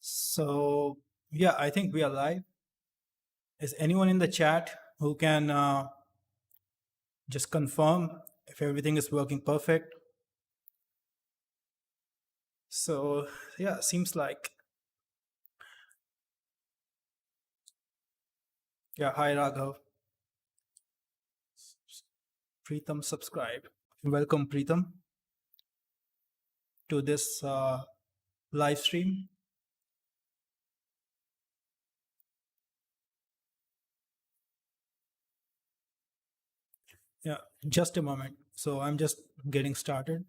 So, yeah, I think we are live. Is anyone in the chat who can just confirm if everything is working perfect? So, yeah, seems like, yeah, hi Raghav. Preetham subscribe. Welcome, Preetham, to this live stream. Yeah, just a moment. So, I'm just getting started.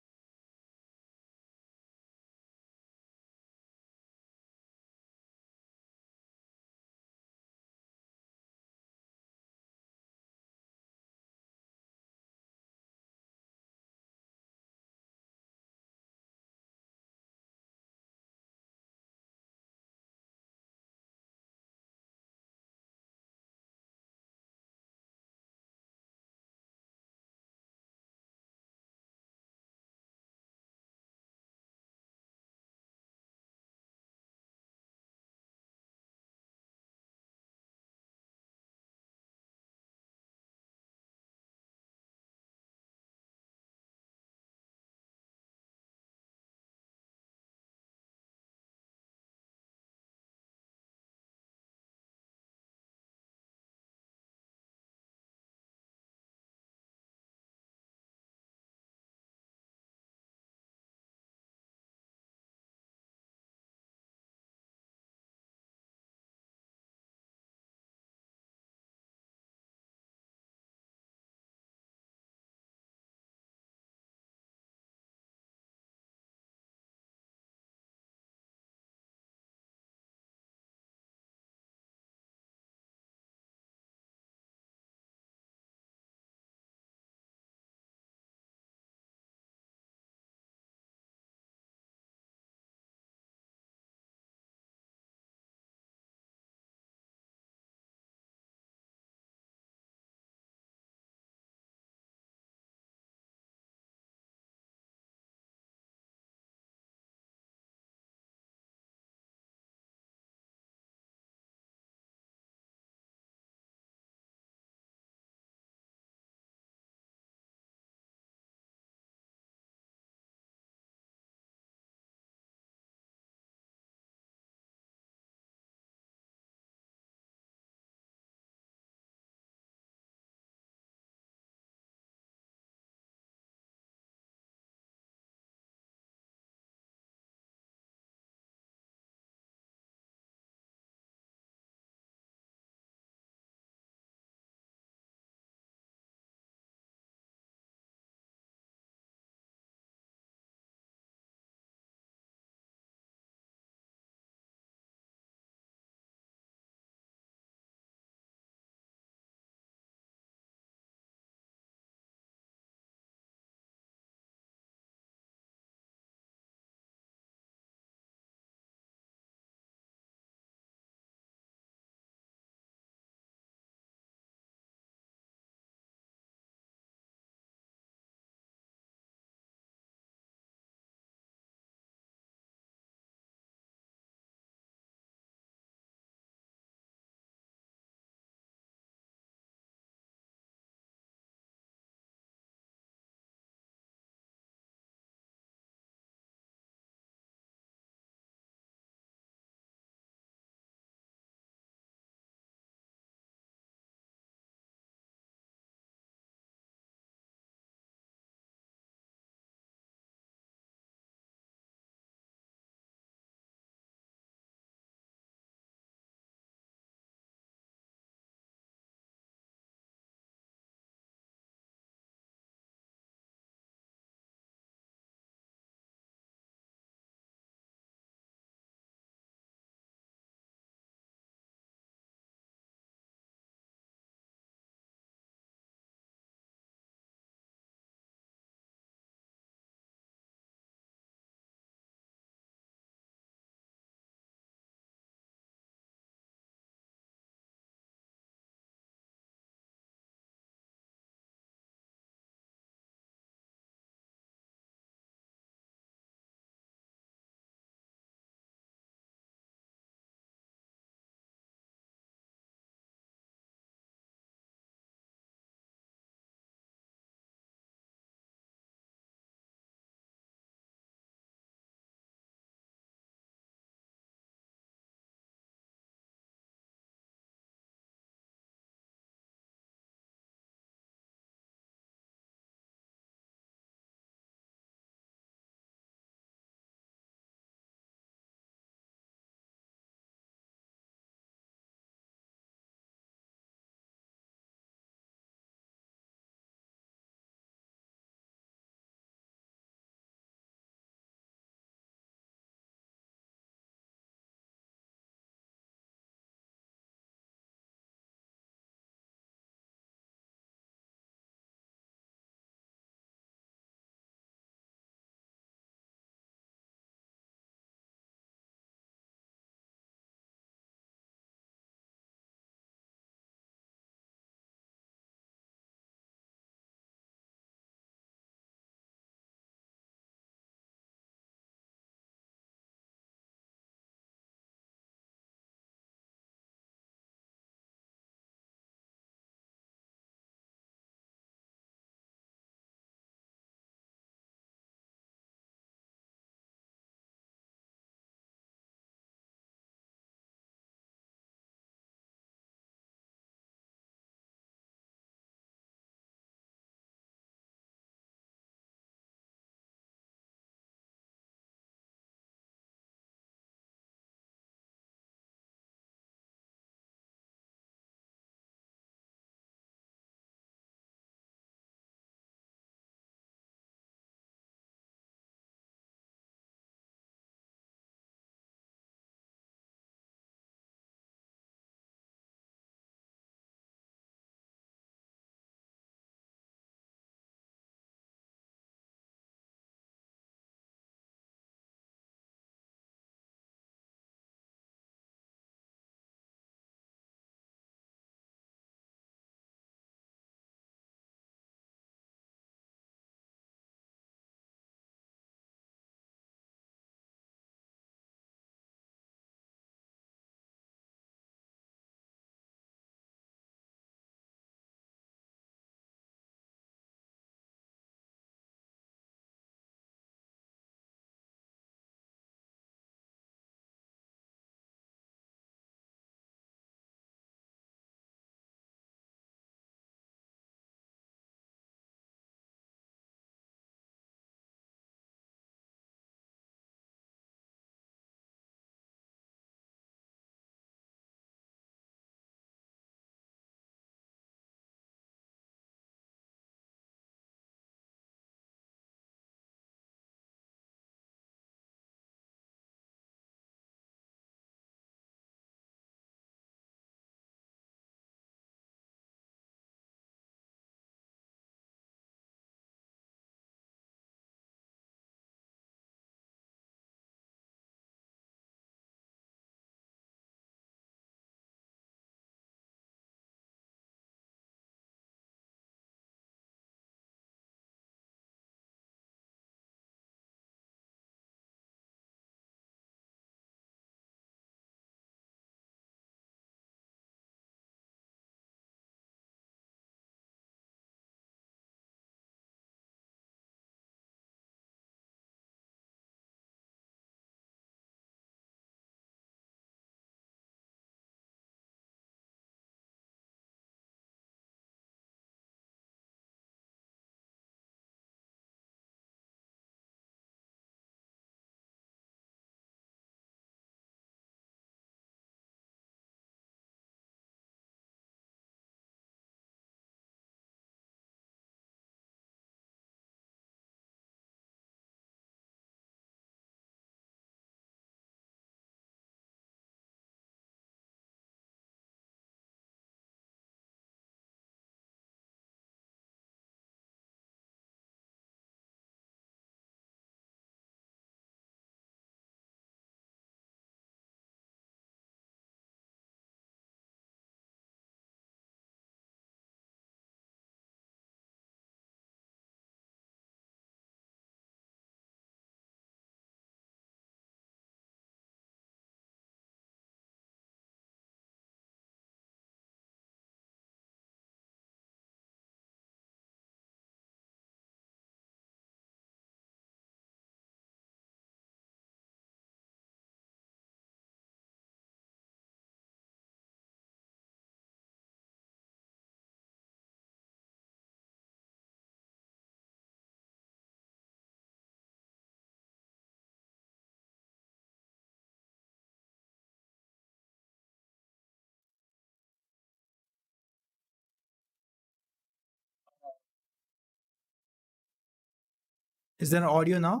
Is there audio now?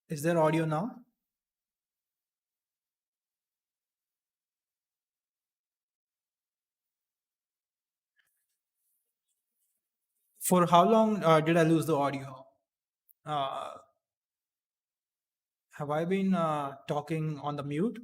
Is there audio now? For how long did I lose the audio? Uh, have I been talking on the mute?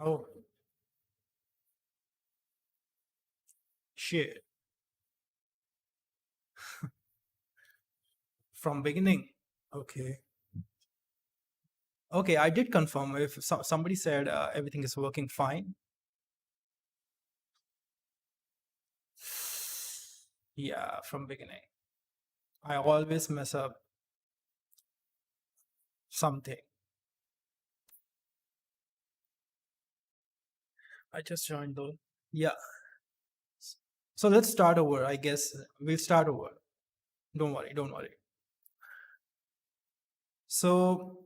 Oh, shit. From beginning. Okay. Okay, I did confirm. If somebody said everything is working fine. Yeah, from beginning. I always mess up something. I just joined though. Yeah. So let's start over. I guess we'll start over. Don't worry, don't worry. So,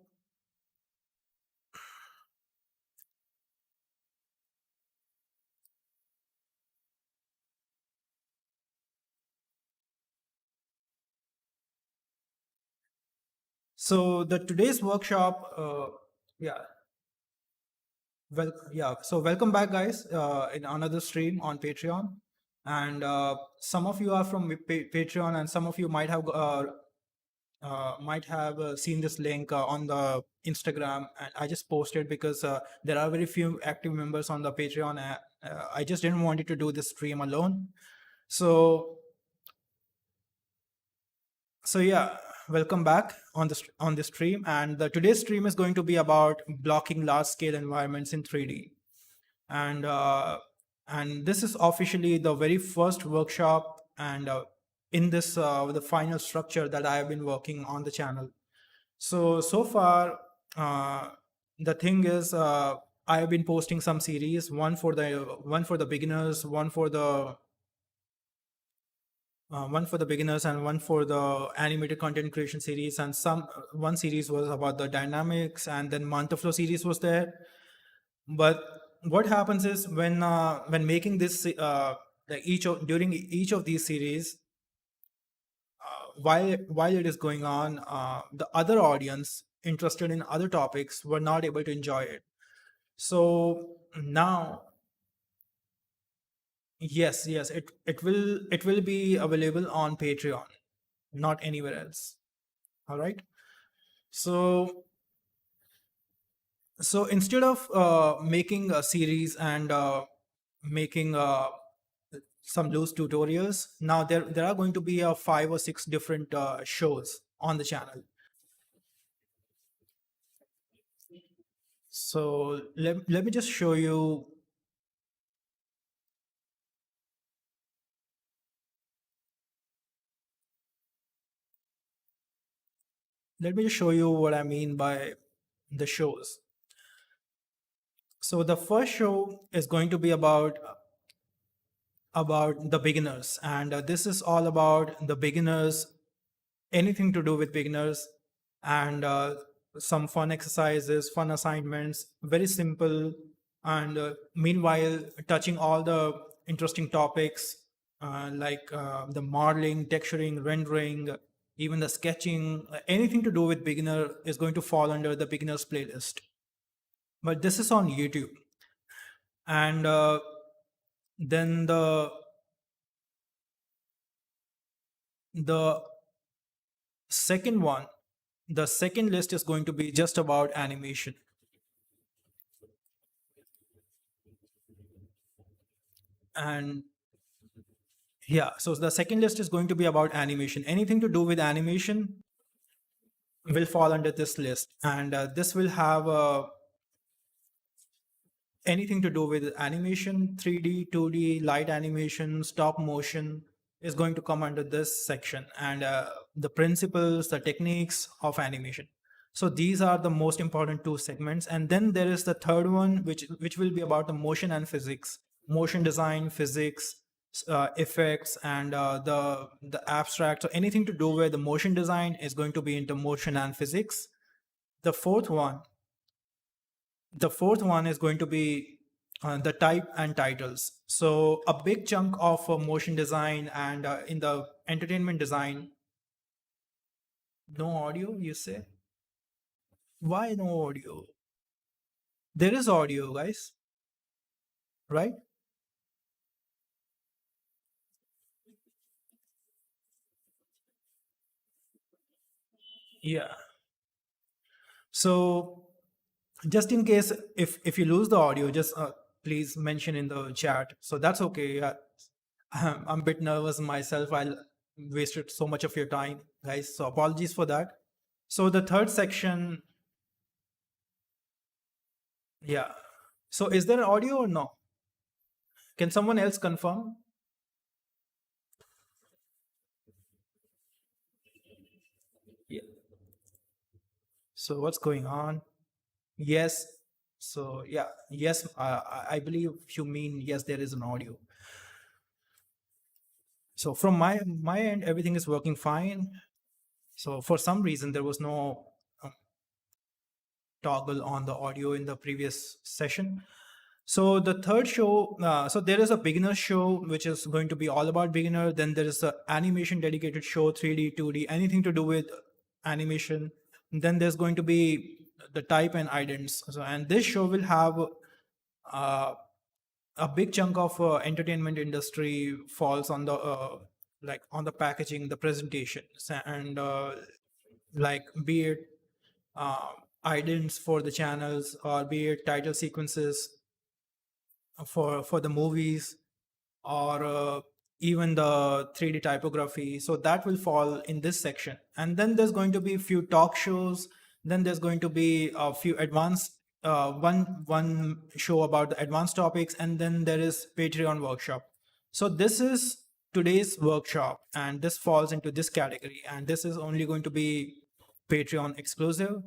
so the today's workshop, yeah, well, yeah. So welcome back, guys, in another stream on Patreon. And some of you are from Patreon, and some of you might have seen this link on the Instagram, and I just posted because there are very few active members on the Patreon. I just didn't want it to do this stream alone. So, so yeah, welcome back on the stream. And today's stream is going to be about blocking large scale environments in 3D. And this is officially the very first workshop and in this the final structure that I have been working on the channel. So far, the thing is, I have been posting some series, one for the beginners, one for the beginners, and one for the animated content creation series. And one series was about the dynamics, and then Mantaflow series was there. But what happens is when making this during each of these series, while it is going on, the other audience interested in other topics were not able to enjoy it. So now, yes, it will be available on Patreon, not anywhere else. All right. So instead of making a series and making some loose tutorials, now there are going to be 5 or 6 different shows on the channel. So let me just show you. Let me just show you what I mean by the shows. So the first show is going to be about the beginners, and this is all about the beginners, anything to do with beginners, and some fun exercises, fun assignments, very simple, and meanwhile touching all the interesting topics like the modeling, texturing, rendering, even the sketching, anything to do with beginner is going to fall under the beginners playlist. But this is on YouTube. And then the second one, the second list is going to be just about animation. And yeah, so the second list is going to be about animation. Anything to do with animation will fall under this list. And this will have anything to do with animation, 3D, 2D, light animation, stop motion is going to come under this section. And the principles, the techniques of animation. So these are the most important two segments. And then there is the third one, which will be about the motion and physics, motion design, physics, effects, and the abstract. So anything to do with the motion design is going to be into motion and physics. The fourth one, the fourth one is going to be the type and titles. So a big chunk of motion design and in the entertainment design. No audio, you say? Why no audio? There is audio, guys, right? Yeah. So just in case if you lose the audio, just please mention in the chat. So that's okay. I'm a bit nervous myself. I wasted so much of your time, guys. So apologies for that. So the third section, yeah. So is there audio or no? Can someone else confirm? Yeah. So what's going on? Yes. So yeah, yes. I believe you mean yes. There is an audio. So from my end, everything is working fine. So for some reason, there was no toggle on the audio in the previous session. So the third show, so there is a beginner show, which is going to be all about beginner. Then there is a animation dedicated show, 3D, 2D, anything to do with animation. Then there's going to be the type and idents. So, and this show will have uh, a big chunk of entertainment industry falls on the like on the packaging, the presentations, and like be it uh, idents for the channels, or be it title sequences for the movies, or even the 3D typography. So that will fall in this section. And then there's going to be a few talk shows. Then there's going to be a few advanced one show about the advanced topics, and then there is Patreon workshop. So this is today's workshop, and this falls into this category, and this is only going to be Patreon exclusive.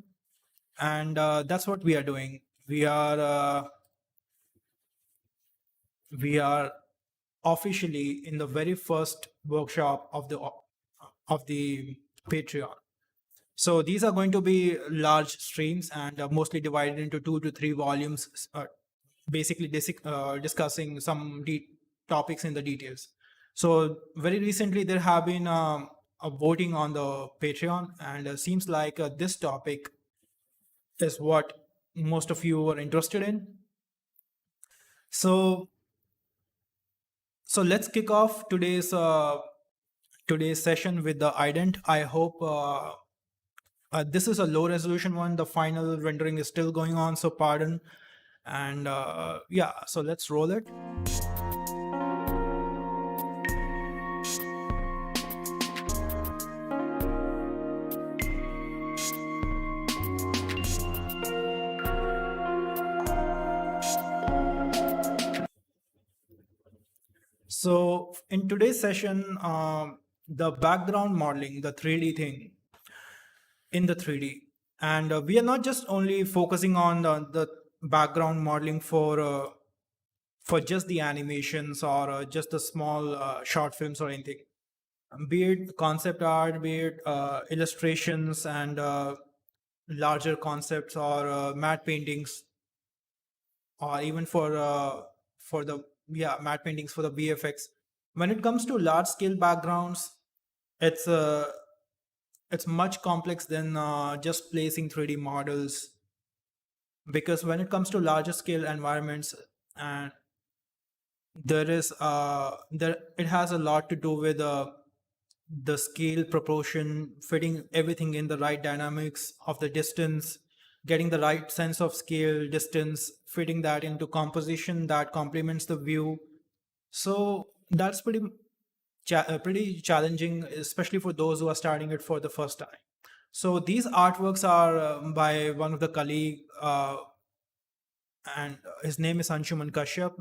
And that's what we are doing. We are officially in the very first workshop of the Patreon. So these are going to be large streams, and mostly divided into 2 to 3 volumes, basically discussing some topics in the details. So very recently there have been a voting on the Patreon, and seems like this topic is what most of you are interested in. So let's kick off today's session with the ident. I hope this is a low resolution one. The final rendering is still going on, so pardon. And yeah, so let's roll it. So in today's session, the background modeling, the 3D thing in the 3D. And we are not just only focusing on the background modeling for just the animations, or just the small short films or anything. Be it concept art, be it illustrations, and larger concepts, or matte paintings, or even for the matte paintings for the VFX. When it comes to large scale backgrounds, it's it's much complex than just placing 3D models, because when it comes to larger scale environments, and there is there it has a lot to do with the scale, proportion, fitting everything in the right dynamics of the distance, getting the right sense of scale, distance, fitting that into composition that complements the view. So that's pretty challenging, especially for those who are starting it for the first time. So these artworks are by one of the colleague, and his name is Anshuman Kashyap,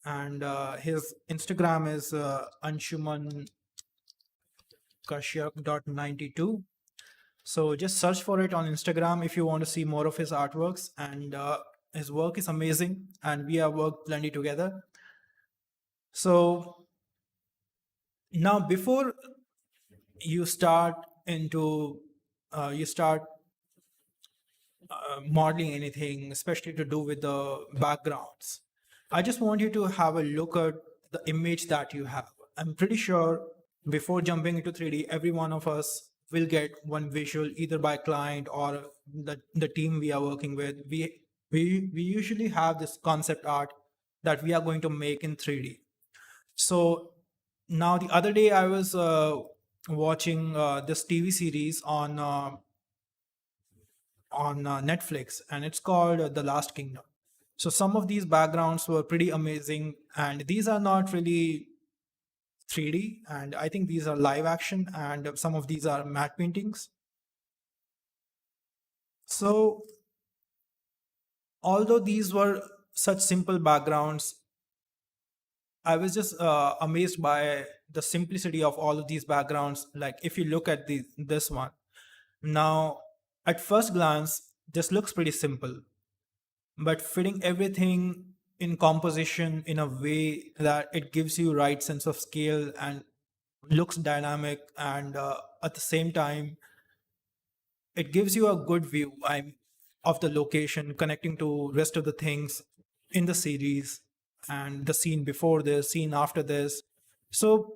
and his Instagram is Anshuman Kashyap.92. So just search for it on Instagram if you want to see more of his artworks. And his work is amazing, and we have worked plenty together. So now, before you start into you start modeling anything, especially to do with the backgrounds, I just want you to have a look at the image that you have. I'm pretty sure before jumping into 3D, every one of us will get one visual either by client or the team we are working with. We usually have this concept art that we are going to make in 3D. So now the other day I was watching this TV series on Netflix, and it's called The Last Kingdom. So some of these backgrounds were pretty amazing, and these are not really 3D, and I think these are live action, and some of these are matte paintings. So although these were such simple backgrounds, I was just amazed by the simplicity of all of these backgrounds. Like if you look at this one, now at first glance, this looks pretty simple, but fitting everything in composition in a way that it gives you right sense of scale and looks dynamic, and at the same time it gives you a good view of the location connecting to rest of the things in the series, and the scene before this, scene after this. So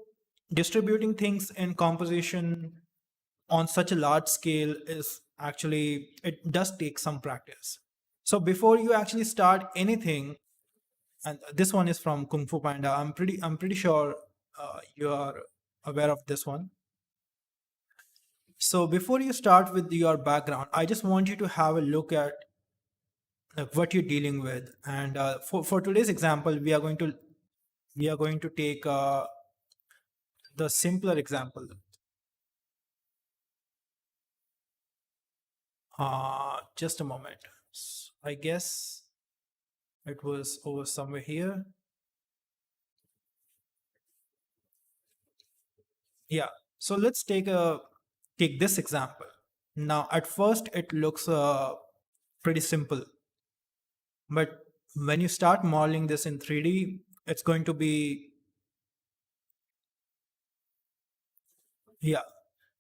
distributing things in composition on such a large scale is actually, it does take some practice. So before you actually start anything, and this one is from Kung Fu Panda, I'm pretty sure you are aware of this one. So before you start with your background, I just want you to have a look at what you're dealing with. And for today's example, we are going to take the simpler example. Just a moment. I guess it was over somewhere here. Yeah. So let's take this example. Now, at first, it looks pretty simple, but when you start modeling this in 3D, it's going to be, yeah,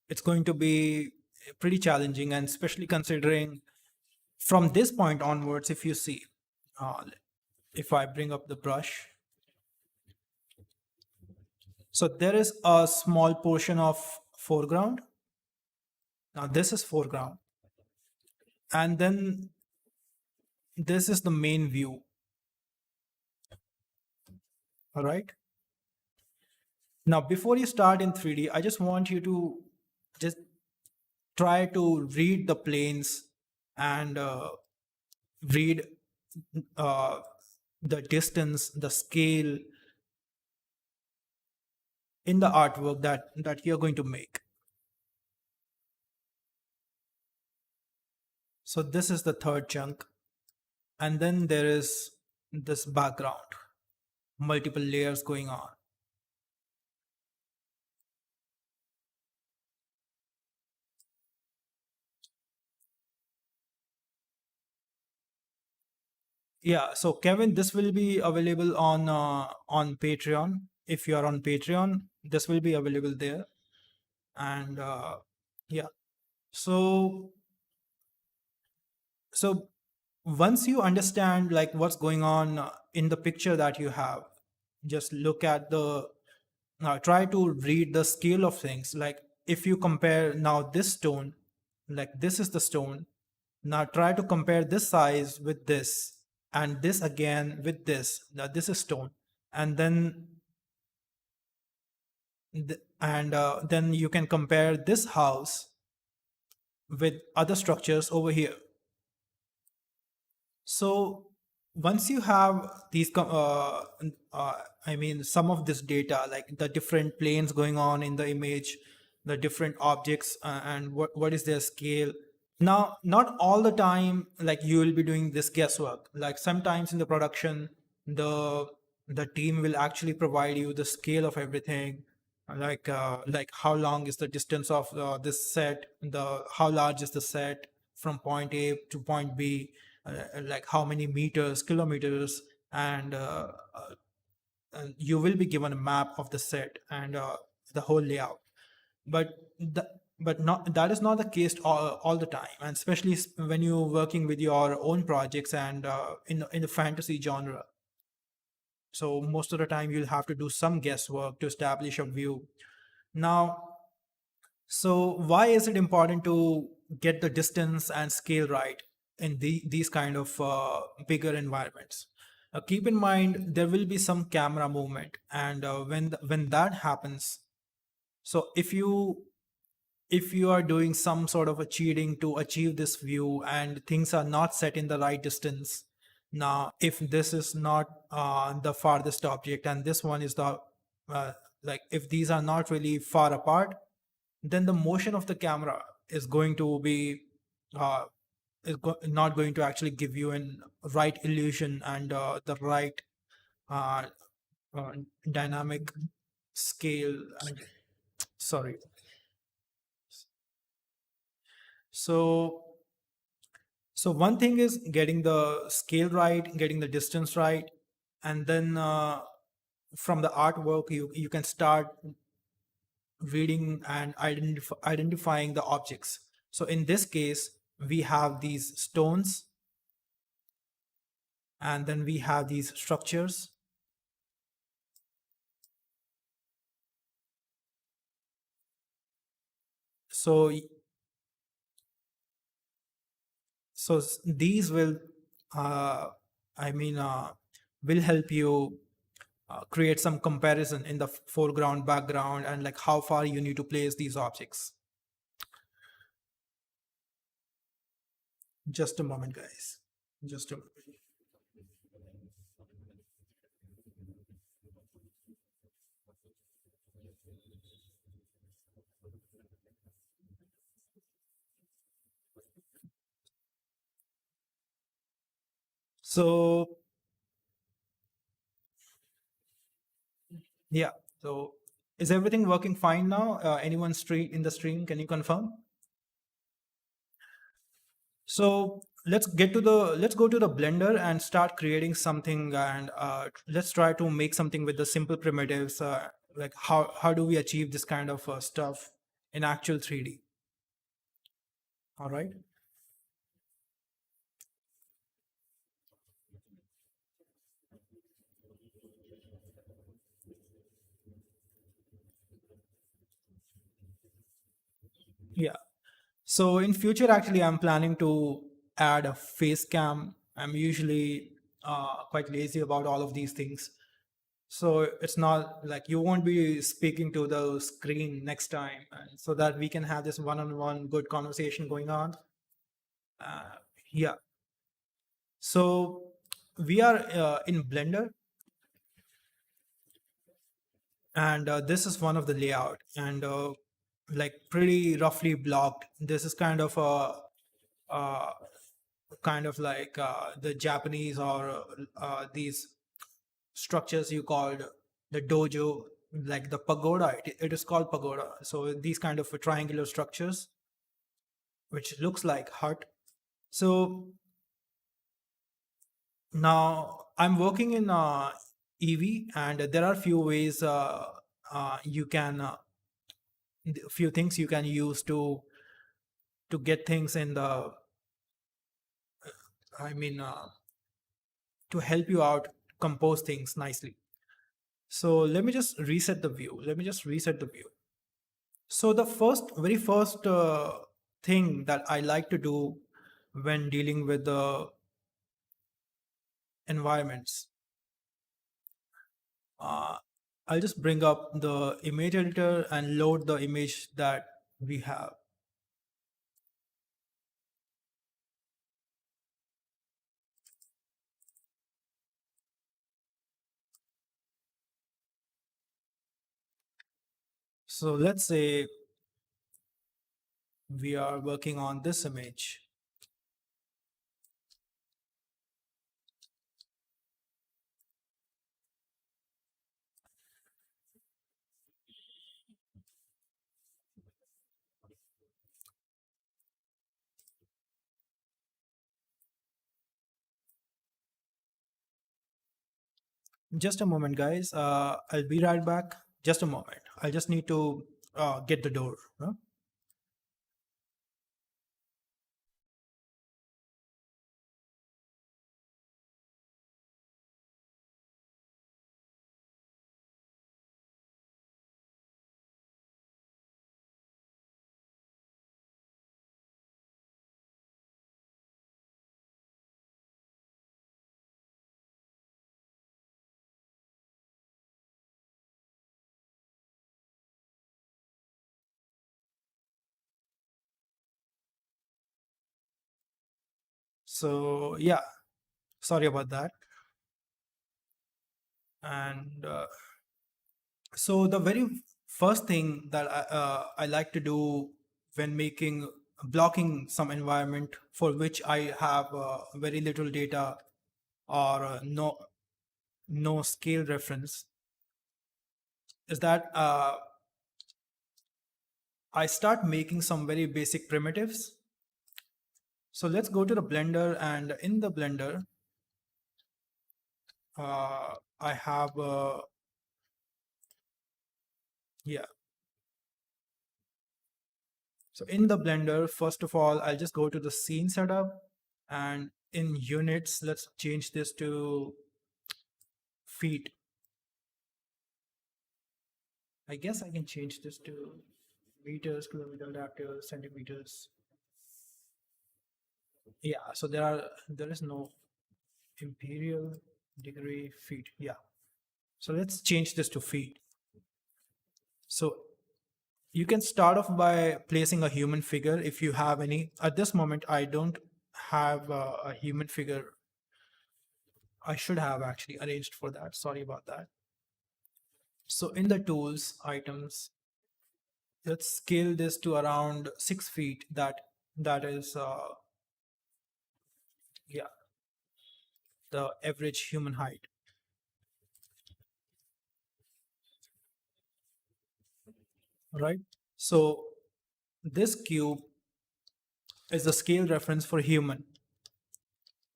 it's going to be pretty challenging, and especially considering from this point onwards, if you see, uh, if I bring up the brush, so there is a small portion of foreground. Now this is foreground, and then this is the main view. All right. Now, before you start in 3D, I just want you to just try to read the planes and read uh, the distance, the scale in the artwork that you're going to make. So this is the third chunk, and then there is this background, multiple layers going on. Yeah, so Kevin, this will be available on Patreon. If you are on Patreon, this will be available there. And yeah, so so once you understand like what's going on in the picture that you have, just look at the try to read the scale of things. Like if you compare now this stone, like this is the stone. Now try to compare this size with this, and this again with this. Now this is stone, and then you can compare this house with other structures over here. So once you have these, I mean, some of this data, like the different planes going on in the image, the different objects, and what is their scale. Now, not all the time, like you will be doing this guesswork. Like sometimes in the production, the team will actually provide you the scale of everything, like how long is the distance of this set, the how large is the set from point A to point B, like how many meters, kilometers, and you will be given a map of the set and the whole layout. But the, but not that is not the case all the time, and especially when you're working with your own projects and in the fantasy genre. So most of the time you'll have to do some guesswork to establish a view. Now, so why is it important to get the distance and scale right in these kind of bigger environments? Keep in mind there will be some camera movement, and when that happens, so if you are doing some sort of a cheating to achieve this view and things are not set in the right distance, now if this is not the farthest object and this one is the uh, like if these are not really far apart, then the motion of the camera is going to be uh, not going to actually give you an right illusion and the right uh, uh, dynamic scale and sorry. So so one thing is getting the scale right, getting the distance right, and then from the artwork you can start reading and identifying the objects. So in this case, we have these stones, and then we have these structures. So these will, uh, I mean, will help you create some comparison in the foreground, background, and like how far you need to place these objects. Just a moment, guys. Just a moment. So yeah. So is everything working fine now? Anyone stream in the stream? Can you confirm? So let's go to the Blender and start creating something, and let's try to make something with the simple primitives. Like how do we achieve this kind of stuff in actual 3D? All right. Yeah. So in future, actually, I'm planning to add a face cam. I'm usually quite lazy about all of these things. So it's not like you won't be speaking to the screen next time, and so that we can have this one-on-one good conversation going on. Uh, yeah. So we are in Blender, and this is one of the layout, and like pretty roughly blocked. This is kind of a uh, kind of like the Japanese or these structures you called the dojo, like the pagoda. It is called pagoda. So these kind of triangular structures, which looks like hut. So now I'm working in Eevee, and there are few ways you can few things you can use to get things in the I mean to help you out compose things nicely. So let me just reset the view. Let me just reset the view. So the very first thing that I like to do when dealing with the environments, uh, I'll just bring up the image editor and load the image that we have. So let's say we are working on this image. Just a moment, guys. I'll be right back. Just a moment. I just need to get the door. Huh? So yeah, sorry about that. And so the very first thing that I like to do when making blocking some environment for which I have very little data or no scale reference is that I start making some very basic primitives. So let's go to the Blender, and in the Blender, I have yeah. So in the Blender, first of all, I'll just go to the scene setup, and in units, let's change this to feet. I guess I can change this to meters, kilometer, adapters, centimeters. Yeah, so there is no imperial degree feet. Yeah. So let's change this to feet. So you can start off by placing a human figure if you have any. At this moment, I don't have a human figure. I should have actually arranged for that. Sorry about that. So in the tools items, let's scale this to around 6 feet. That is yeah, the average human height, right? So this cube is a scale reference for human,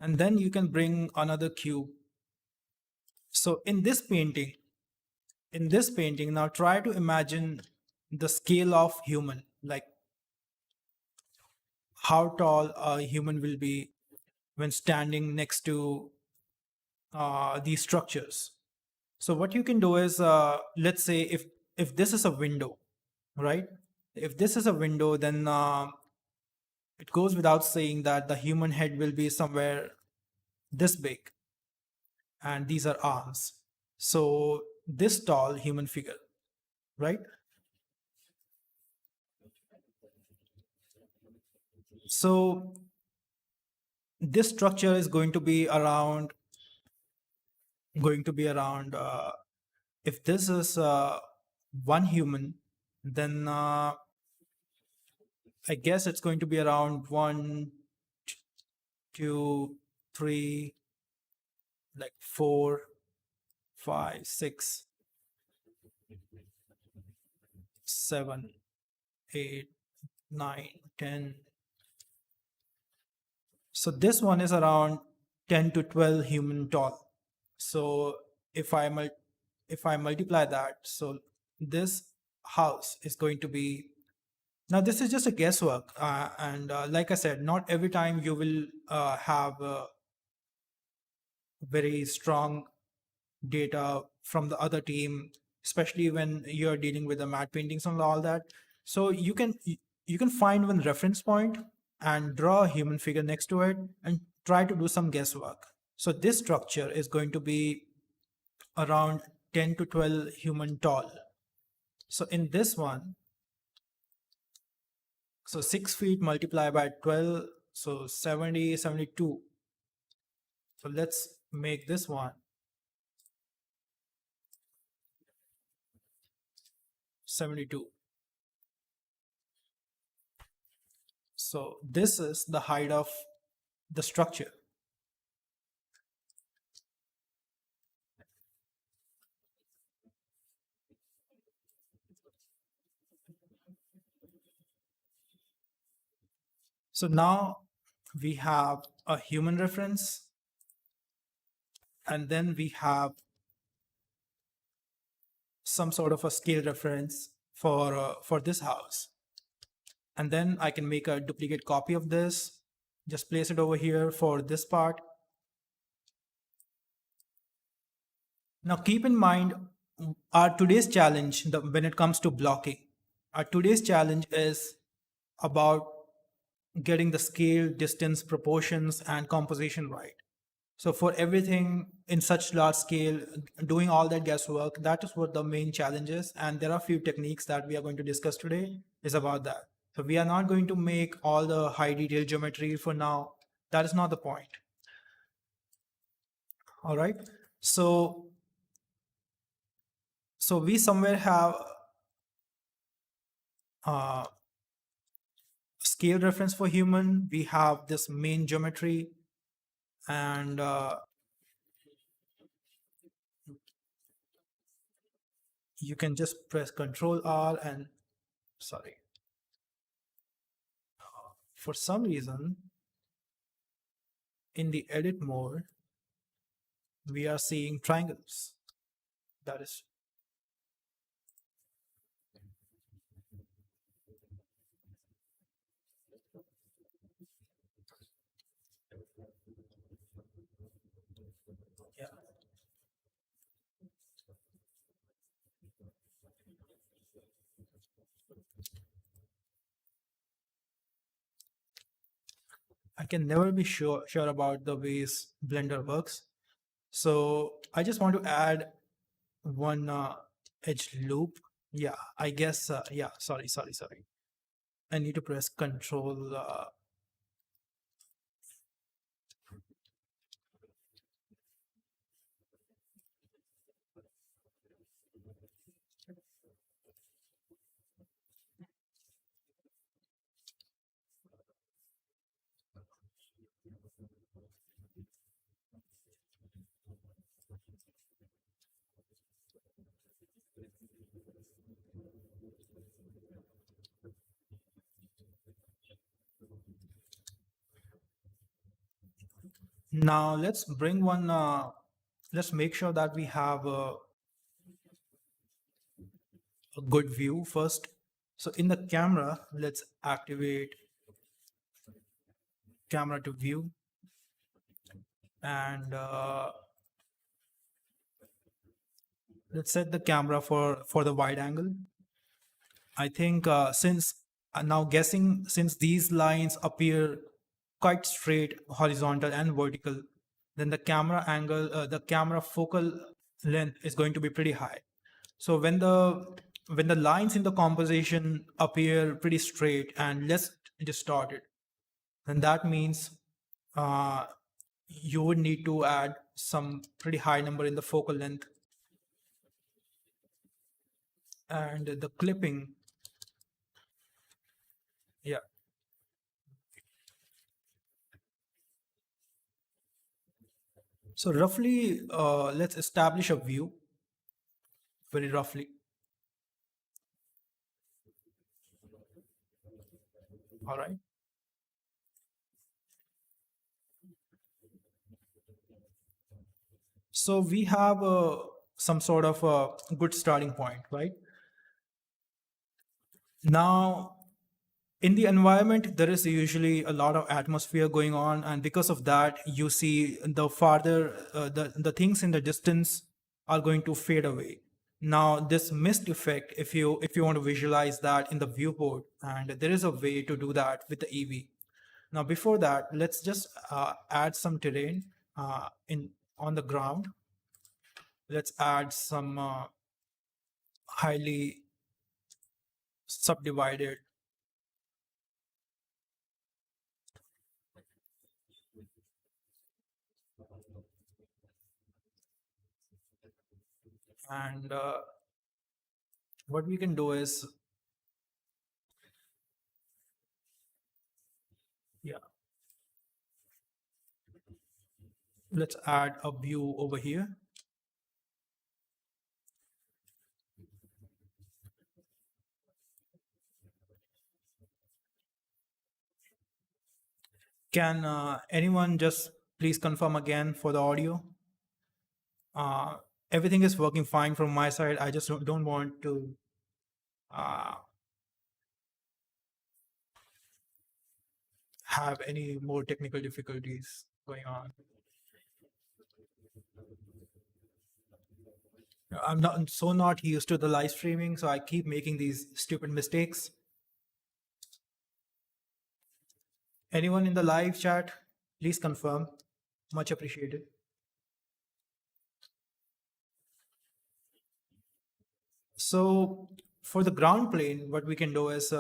and then you can bring another cube. So in this painting, now try to imagine the scale of human, like how tall a human will be when standing next to these structures. So what you can do is, let's say if this is a window, right? If this is a window, then it goes without saying that the human head will be somewhere this big, and these are arms. So this tall human figure, right? So this structure is going to be around if this is one human, then I guess it's going to be around one, two, three, like four, five, six, seven, eight, nine, 10. So this one is around 10 to 12 human tall. So if if I multiply that, so this house is going to be, now this is just a guesswork, and like I said, not every time you will have very strong data from the other team, especially when you're dealing with the matte paintings and all that. So you can find one reference point and draw a human figure next to it and try to do some guesswork. So this structure is going to be around 10 to 12 human tall. So in this one, so 6 feet multiplied by 12, so 70, 72. So let's make this one 72. So this is the height of the structure. So now we have a human reference, and then we have some sort of a scale reference for this house. And then I can make a duplicate copy of this, just place it over here for this part. Now keep in mind our today's challenge when it comes to blocking. Our today's challenge is about getting the scale, distance, proportions, and composition right. So for everything in such large scale, doing all that guesswork, that is what the main challenge is. And there are a few techniques that we are going to discuss today is about that. So we are not going to make all the high detail geometry for now. That is not the point. All right. So we somewhere have scale reference for human. We have this main geometry, and you can just press Control R and sorry. For some reason, in the edit mode, we are seeing triangles. That is yeah. I can never be sure about the ways Blender works. So I just want to add one edge loop. Yeah, I guess. Yeah, sorry. I need to press Control. Now let's bring one. Let's make sure that we have a good view first. So in the camera, let's activate camera to view, and let's set the camera for the wide angle. I think since now guessing, since these lines appear quite straight, horizontal and vertical, then the camera angle, the camera focal length is going to be pretty high. So when the lines in the composition appear pretty straight and less distorted, then that means you would need to add some pretty high number in the focal length, and the clipping. Yeah. So roughly, let's establish a view very roughly. All right. So we have some sort of a good starting point, right? Now, in the environment, there is usually a lot of atmosphere going on, and because of that, you see the farther the things in the distance are going to fade away. Now, this mist effect, if you want to visualize that in the viewport, and there is a way to do that with the EV. Now, before that, let's just add some terrain in on the ground. Let's add some highly subdivided and what we can do is, yeah, let's add a view over here. Can anyone just please confirm again for the audio? everything is working fine from my side. I just don't want to uh, have any more technical difficulties going on. I'm not used to the live streaming, so I keep making these stupid mistakes. Anyone in the live chat, please confirm. Much appreciated. So for the ground plane, what we can do is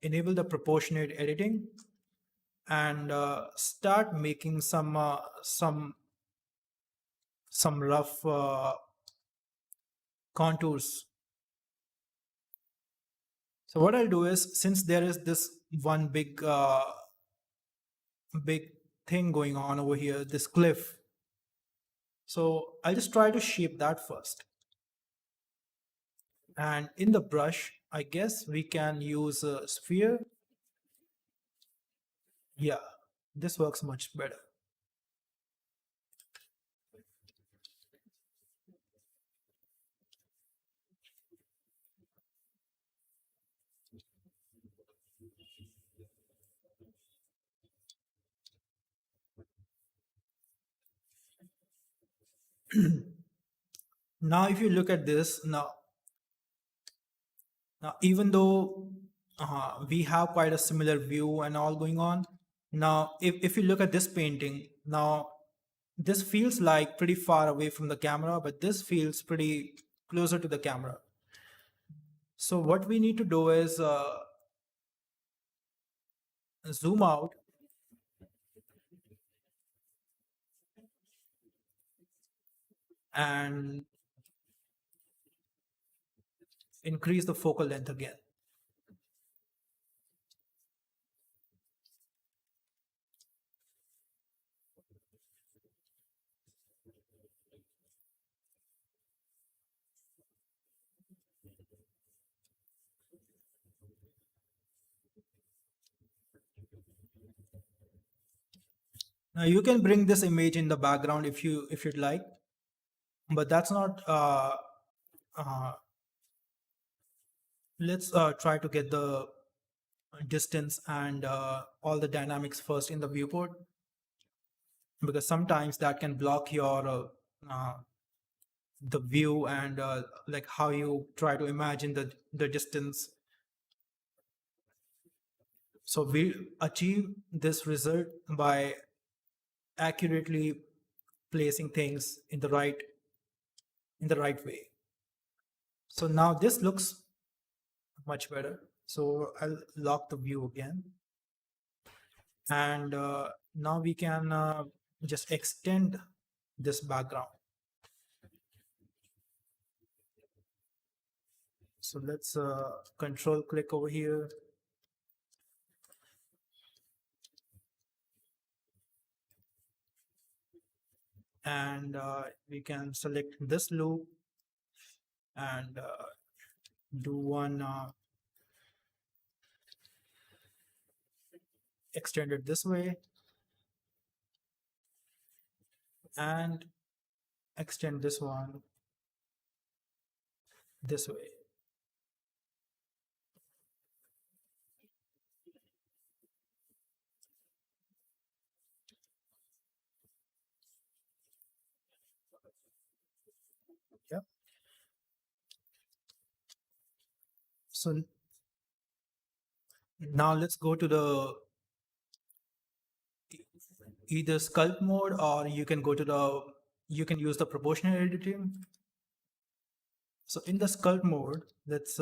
enable the proportionate editing and start making some rough contours. So what I'll do is, since there is this one big thing going on over here, this cliff. So I'll just try to shape that first. And in the brush, I guess we can use a sphere. Yeah, this works much better. Now, if you look at this, now even though we have quite a similar view and all going on, now if you look at this painting, now this feels like pretty far away from the camera, but this feels pretty closer to the camera. So what we need to do is zoom out and increase the focal length again. Now you can bring this image in the background if you'd like, but that's not. Uh, let's try to get the distance and all the dynamics first in the viewport, because sometimes that can block your the view and like how you try to imagine the distance. So we achieve this result by accurately placing things in the right way. So now this looks much better. So I'll lock the view again, and now we can just extend this background. So let's control click over here. And we can select this loop and do one extend it this way and extend this one this way. Yep. So now let's go to the either sculpt mode, or you can go to you can use the proportional editing. So in the sculpt mode, let's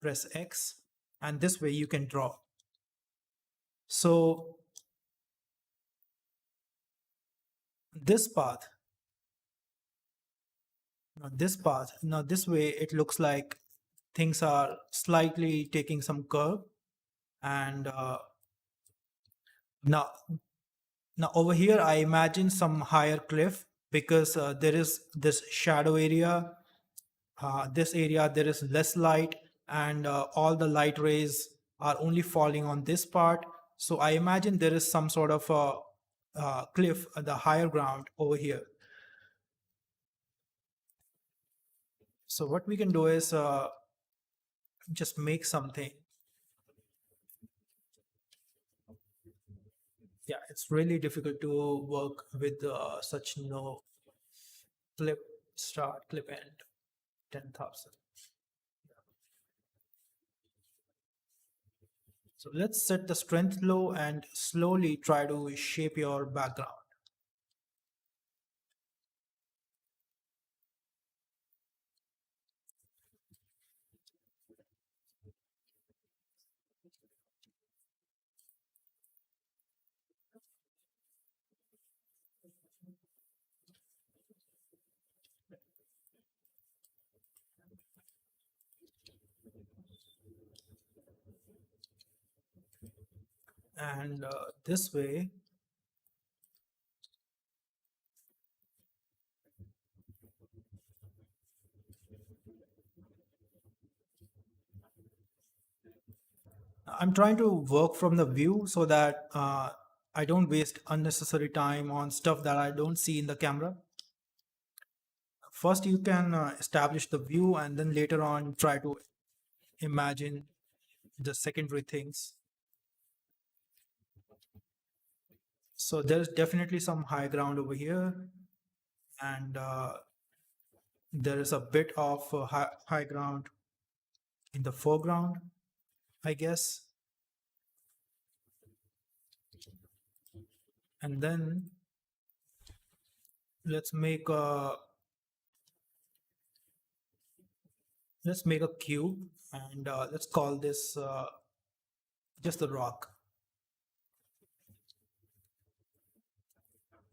press X, and this way you can draw. So this path, now this way it looks like things are slightly taking some curve, and now over here I imagine some higher cliff, because there is this shadow area. This area there is less light, and all the light rays are only falling on this part. So I imagine there is some sort of a cliff, the higher ground over here. So what we can do is just make something. Yeah, it's really difficult to work with such no clip start, clip end, 10,000. So let's set the strength low and slowly try to shape your background. And this way, I'm trying to work from the view so that I don't waste unnecessary time on stuff that I don't see in the camera. First, you can establish the view and then later on try to imagine the secondary things. So there's definitely some high ground over here, and there is a bit of high ground in the foreground, I guess. And then let's make a cube, and let's call this just the rock.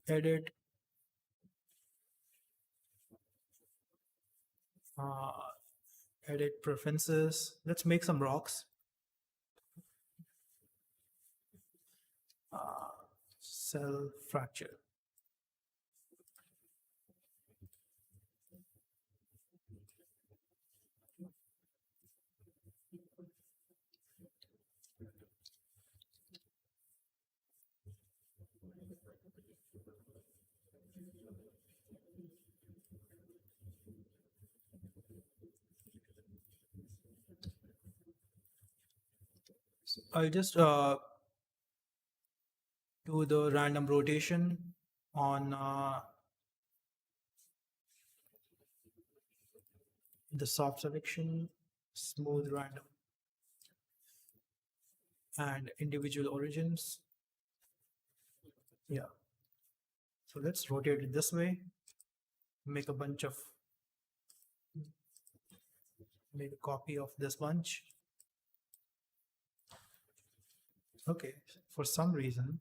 Edit, uh, edit preferences. Let's make some rocks. Cell fracture. So I'll just do the random rotation on the soft selection, smooth random, and individual origins. Yeah. So let's rotate it this way, make a bunch of, make a copy of this bunch. Okay, for some reason,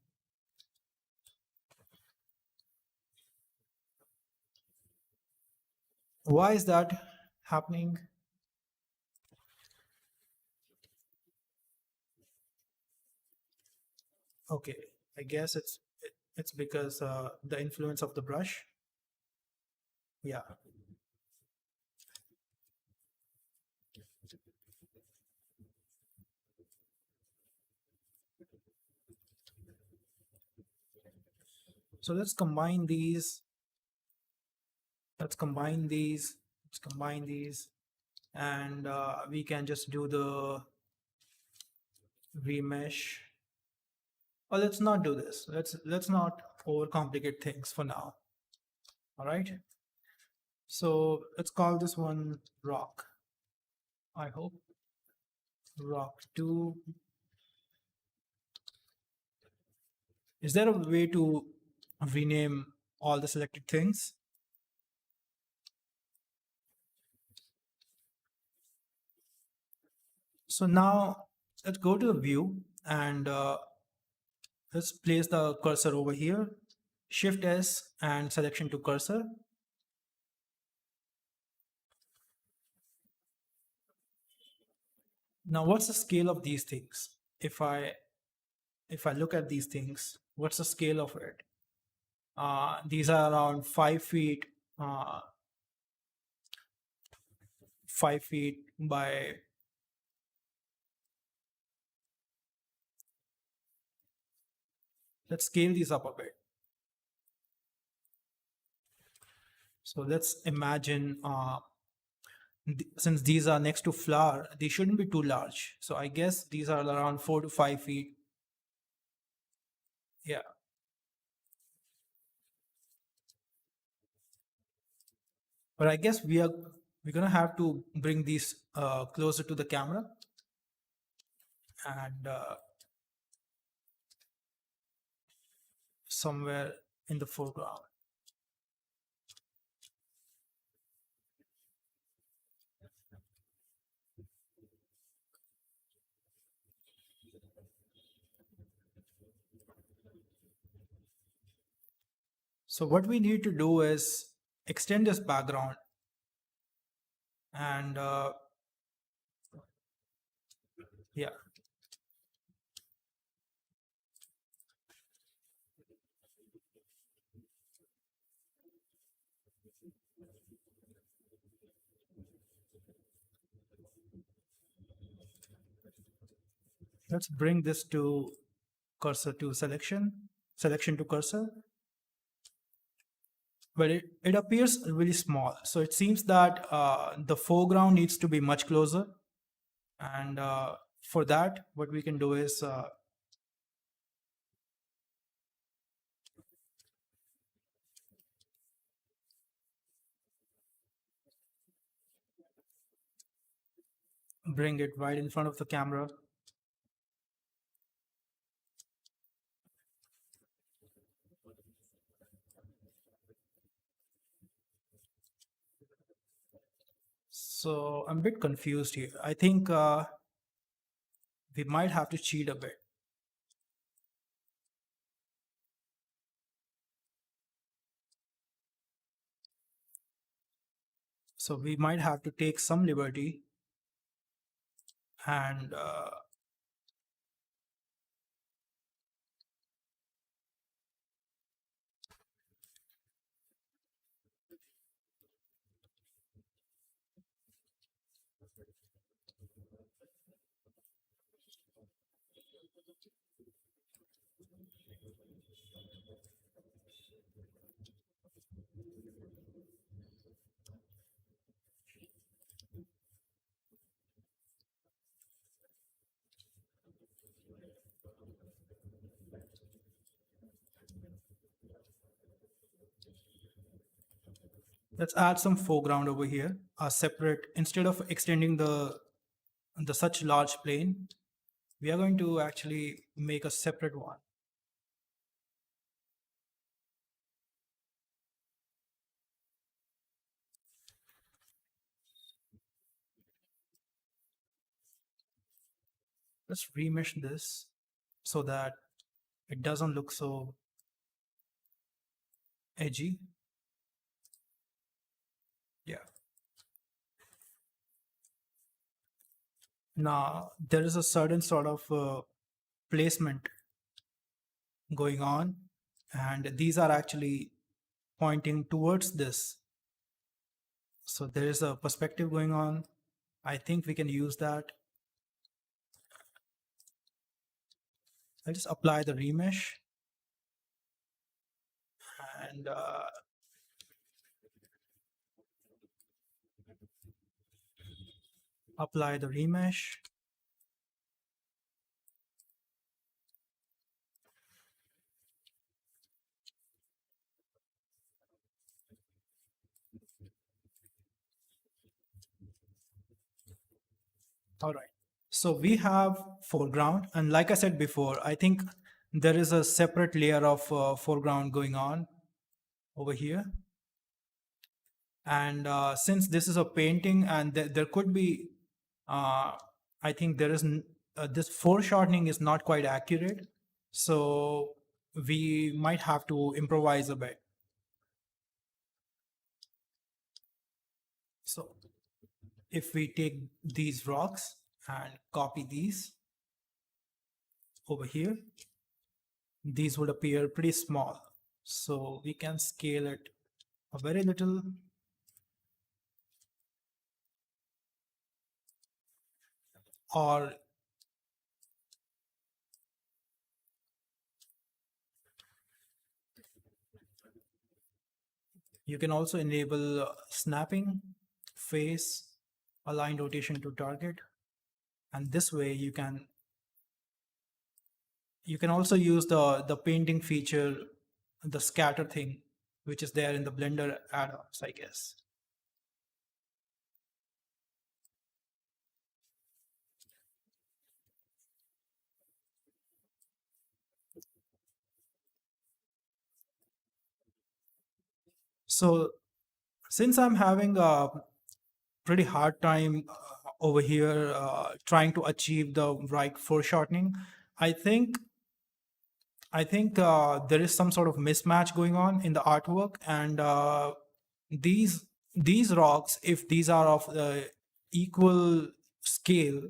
why is that happening? Okay, I guess it's because the influence of the brush. Yeah. So let's combine these. Let's combine these. Let's combine these, and we can just do the remesh. Or let's not do this. Let's not overcomplicate things for now. All right. So let's call this one rock. I hope rock 2. Is there a way to rename all the selected things? So now let's go to the view and let's place the cursor over here. Shift S and selection to cursor. Now what's the scale of these things? If I look at these things, what's the scale of it? These are around 5 feet, 5 feet by, let's scale these up a bit. So let's imagine since these are next to flower, they shouldn't be too large. So I guess these are around 4 to 5 feet. Yeah. But I guess we're gonna have to bring these closer to the camera and somewhere in the foreground. So what we need to do is extend this background and yeah. Let's bring this to cursor to selection to cursor. But it appears really small. So it seems that the foreground needs to be much closer. And for that, what we can do is bring it right in front of the camera. So I'm a bit confused here. I think we might have to cheat a bit. So we might have to take some liberty and let's add some foreground over here. A separate, instead of extending the such large plane, we are going to actually make a separate one. Let's remesh this so that it doesn't look so edgy. Yeah. Now there is a certain sort of placement going on, and these are actually pointing towards this. So there is a perspective going on. I think we can use that. I'll just apply the remesh and apply the remesh. All right. So we have foreground, and like I said before, I think there is a separate layer of foreground going on over here. And since this is a painting and there could be, I think there is, this foreshortening is not quite accurate. So we might have to improvise a bit. So if we take these rocks and copy these over here, these would appear pretty small. So we can scale it a very little. Or you can also enable snapping face align rotation to target. And this way you can also use the painting feature, the scatter thing, which is there in the Blender add-ons, I guess. So since I'm having a pretty hard time over here trying to achieve the right foreshortening, I think there is some sort of mismatch going on in the artwork, and these rocks, if these are of equal scale,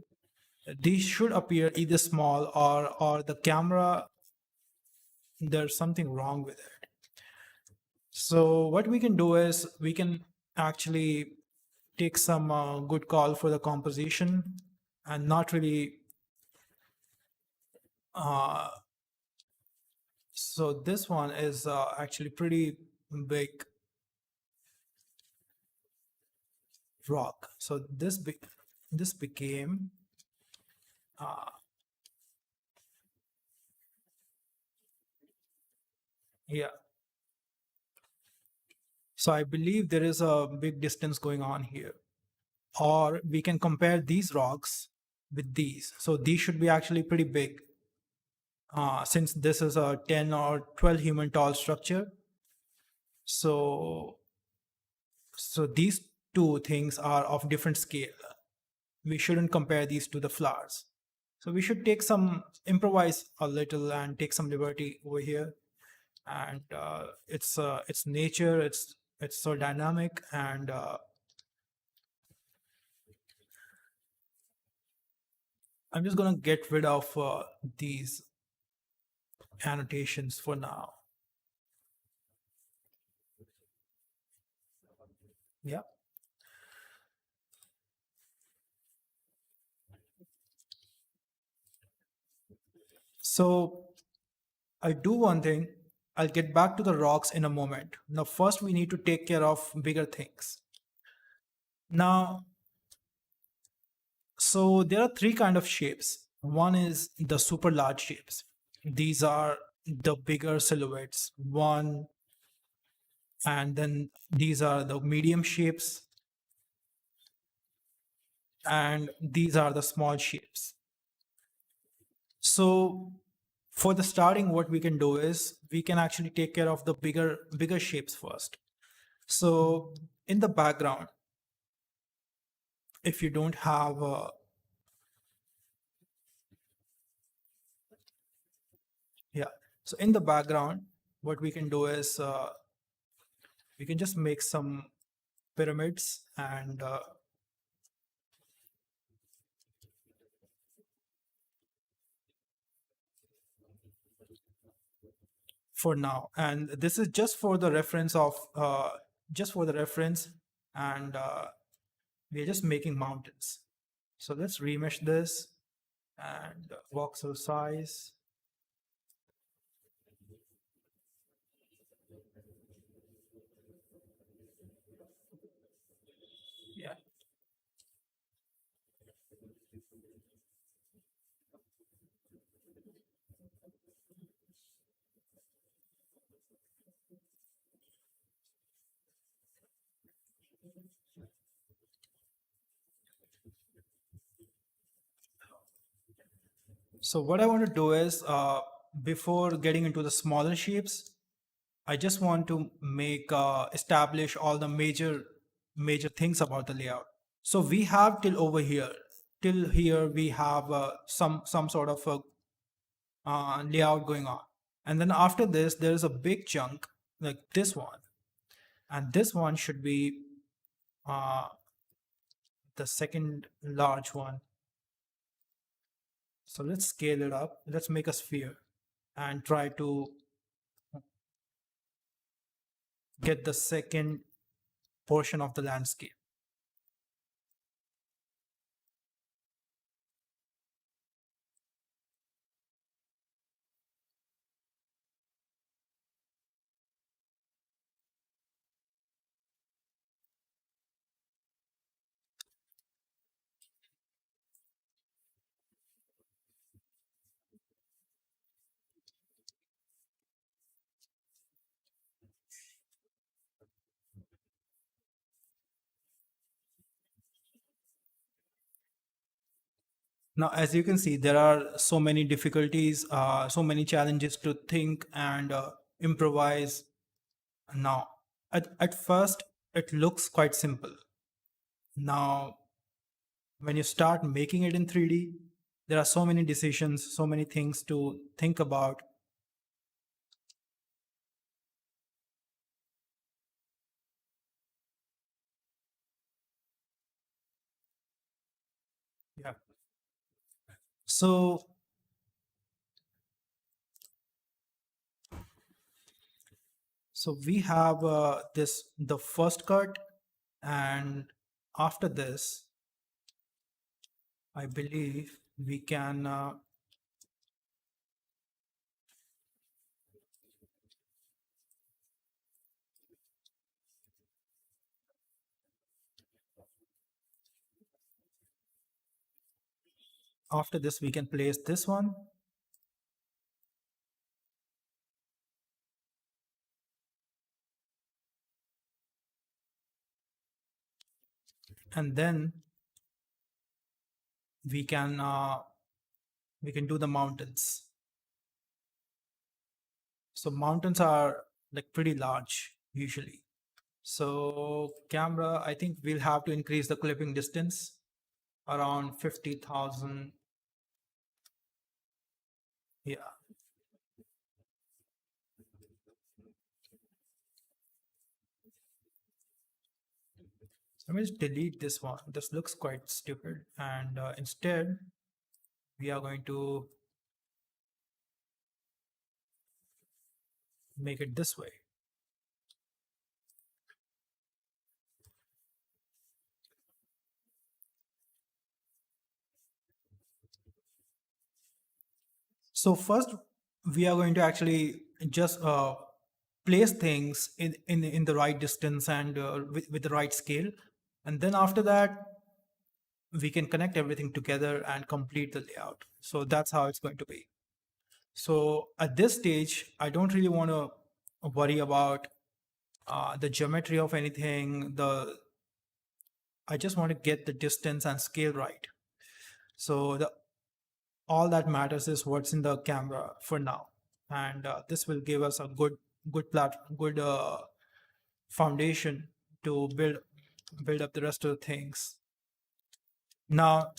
these should appear either small or the camera, there's something wrong with it. So what we can do is we can actually take some good call for the composition and not really uh, so this one is actually pretty big rock. So this became uh, yeah. So I believe there is a big distance going on here. Or we can compare these rocks with these. So these should be actually pretty big. Since this is a 10 or 12 human tall structure. So these two things are of different scale. We shouldn't compare these to the flowers. So we should take some improvise a little and take some liberty over here. And it's nature. It's so dynamic, and I'm just gonna get rid of these annotations for now. Yeah. So I'll do one thing. I'll get back to the rocks in a moment. Now, first we need to take care of bigger things. Now, so there are three kind of shapes. One is the super large shapes. These are the bigger silhouettes. One, and then these are the medium shapes, and these are the small shapes. So for the starting, what we can do is we can actually take care of the bigger shapes first. So in the background, if you don't have yeah, so in the background, what we can do is we can just make some pyramids, and for now, and this is just for the reference of just for the reference, and we're just making mountains. So let's remesh this and voxel size. Yeah. So what I want to do is, before getting into the smaller shapes, I just want to make establish all the major things about the layout. So we have till over here, till here we have some sort of a layout going on, and then after this there is a big chunk like this one, and this one should be uh, the second large one. So let's scale it up. Let's make a sphere and try to get the second portion of the landscape. Now, as you can see, there are so many difficulties, so many challenges to think and improvise. Now, at first, it looks quite simple. Now, when you start making it in 3D, there are so many decisions, so many things to think about. Yeah. So, so we have the first cut, and after this, I believe we can. After this, we can place this one, and then we can uh, we can do the mountains. So mountains are like pretty large usually. So camera, I think we'll have to increase the clipping distance around 50,000. Yeah. So let me just delete this one. This looks quite stupid. And instead, we are going to make it this way. So first, we are going to actually just place things in the right distance and with the right scale. And then after that, we can connect everything together and complete the layout. So that's how it's going to be. So at this stage, I don't really want to worry about the geometry of anything. I just want to get the distance and scale right. So all that matters is what's in the camera for now, and this will give us a good foundation to build up the rest of the things. Now,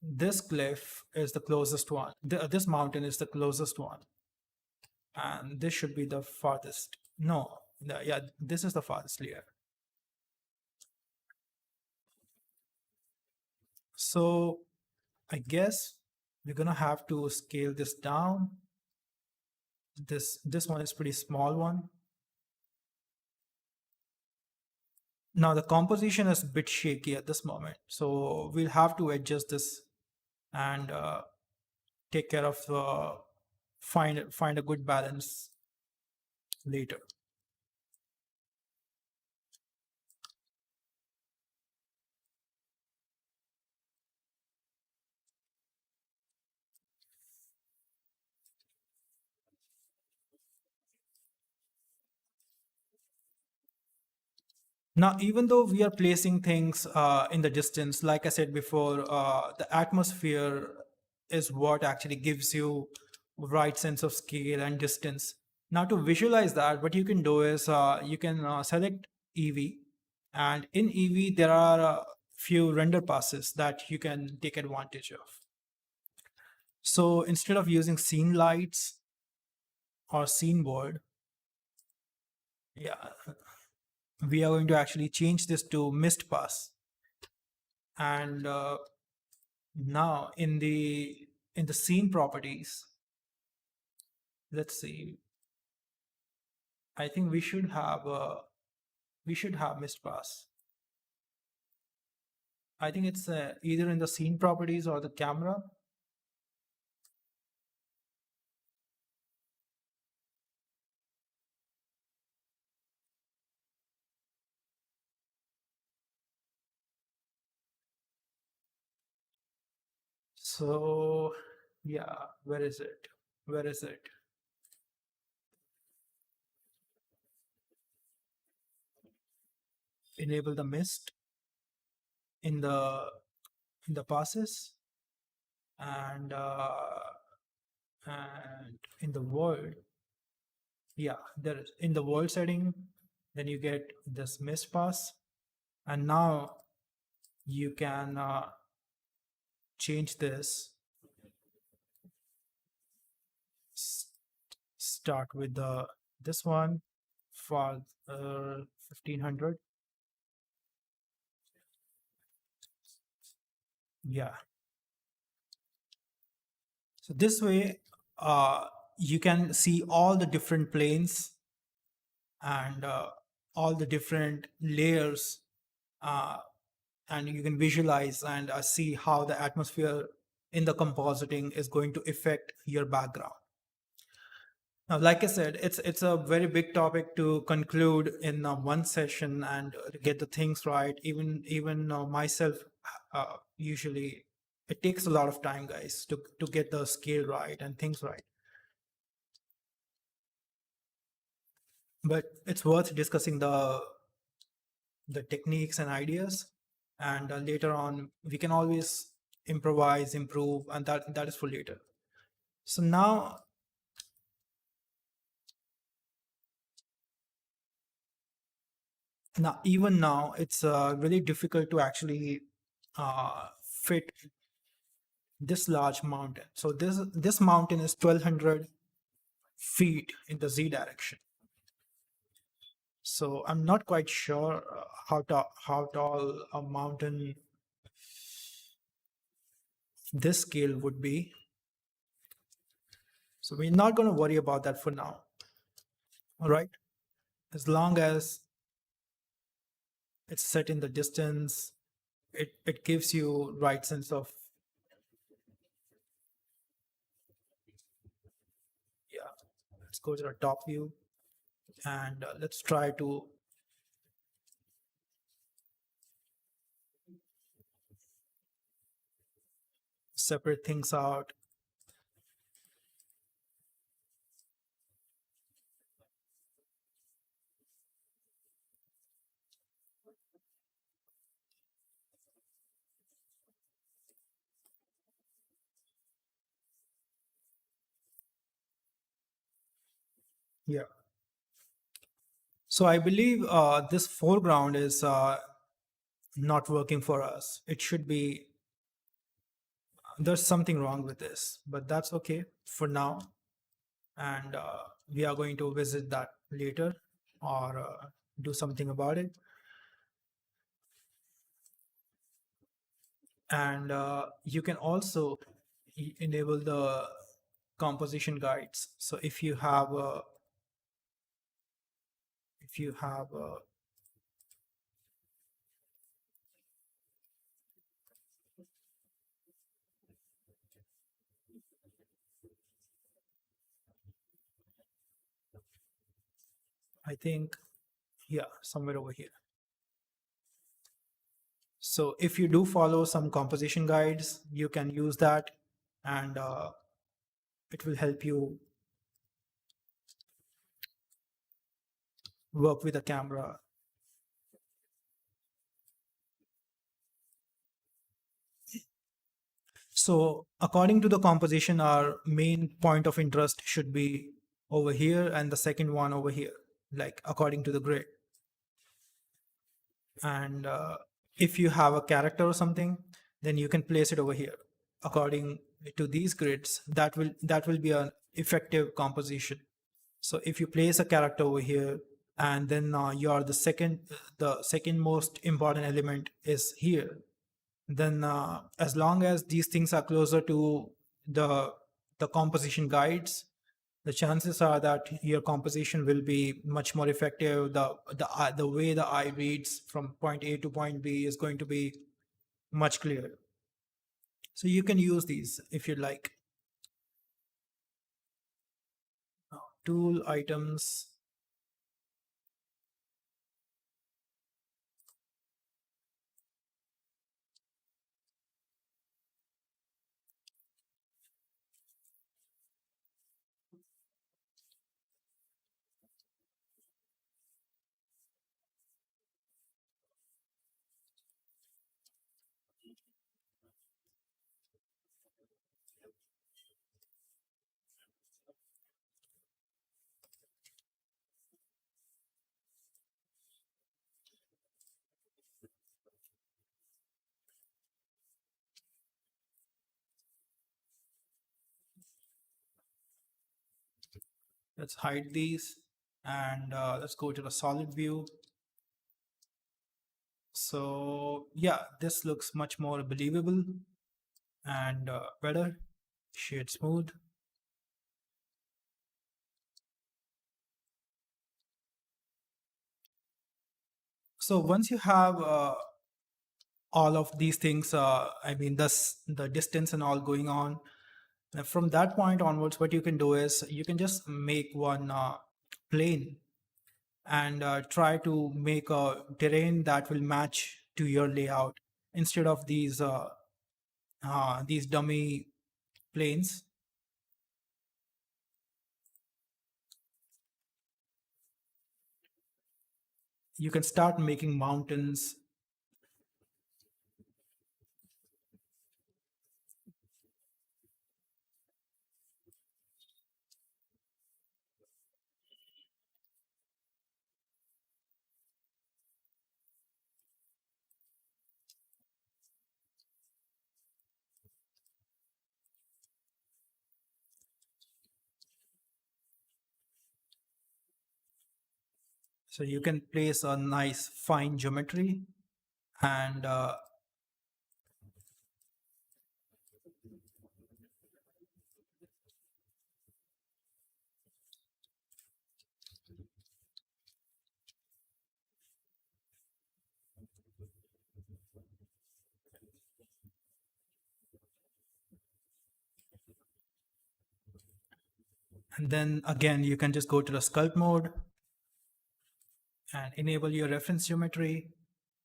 this cliff is the closest one. This mountain is the closest one, and this should be the farthest. No, yeah, this is the farthest layer. So I guess we're gonna have to scale this down. This one is pretty small one. Now the composition is a bit shaky at this moment, so we'll have to adjust this and take care of find a good balance later. Now, even though we are placing things in the distance, like I said before, the atmosphere is what actually gives you right sense of scale and distance. Now, to visualize that, what you can do is you can select EV, and in EV there are a few render passes that you can take advantage of. So instead of using scene lights or scene board, yeah, we are going to actually change this to mist pass. And now in the scene properties, let's see. I think we should have mist pass. I think it's either in the scene properties or the camera. So yeah, where is it? Where is it? Enable the mist in the passes. and and in the world, yeah, there is in the world setting, then you get this mist pass, and now you can change this. S- Start with the this one for 1500. Yeah. So this way, uh, you can see all the different planes and all the different layers, uh, and you can visualize and see how the atmosphere in the compositing is going to affect your background. Now, like I said, it's a very big topic to conclude in one session and get the things right. Even myself, usually it takes a lot of time, guys, to get the scale right and things right. But it's worth discussing the techniques and ideas, and later on we can always improvise, improve, and that is for later. So now even now it's really difficult to actually fit this large mountain. So this mountain is 1200 feet in the z direction. So I'm not quite sure how tall a mountain this scale would be. So we're not going to worry about that for now. All right. As long as it's set in the distance, it gives you right sense of, yeah. Let's go to the top view, and let's try to separate things out. Yeah. So I believe this foreground is not working for us. It should be, there's something wrong with this, but that's okay for now. And we are going to visit that later, or do something about it. And you can also enable the composition guides. So if you have a, I think, yeah, somewhere over here. So if you do follow some composition guides, you can use that, and it will help you work with the camera. So according to the composition, our main point of interest should be over here, and the second one over here, like according to the grid. And if you have a character or something, then you can place it over here according to these grids. That will be an effective composition. So if you place a character over here, and then you're the second most important element is here, then as long as these things are closer to the the composition guides, the chances are that your composition will be much more effective. The way the eye reads from point A to point B is going to be much clearer. So you can use these if you like. Tool items. Let's hide these and let's go to the solid view. So yeah, this looks much more believable and better. Shade smooth. So once you have all of these things, I mean, thus the distance and all going on, from that point onwards, what you can do is you can just make one plane and try to make a terrain that will match to your layout instead of these dummy planes. You can start making mountains. So you can place a nice fine geometry and then again you can just go to the sculpt mode and enable your reference geometry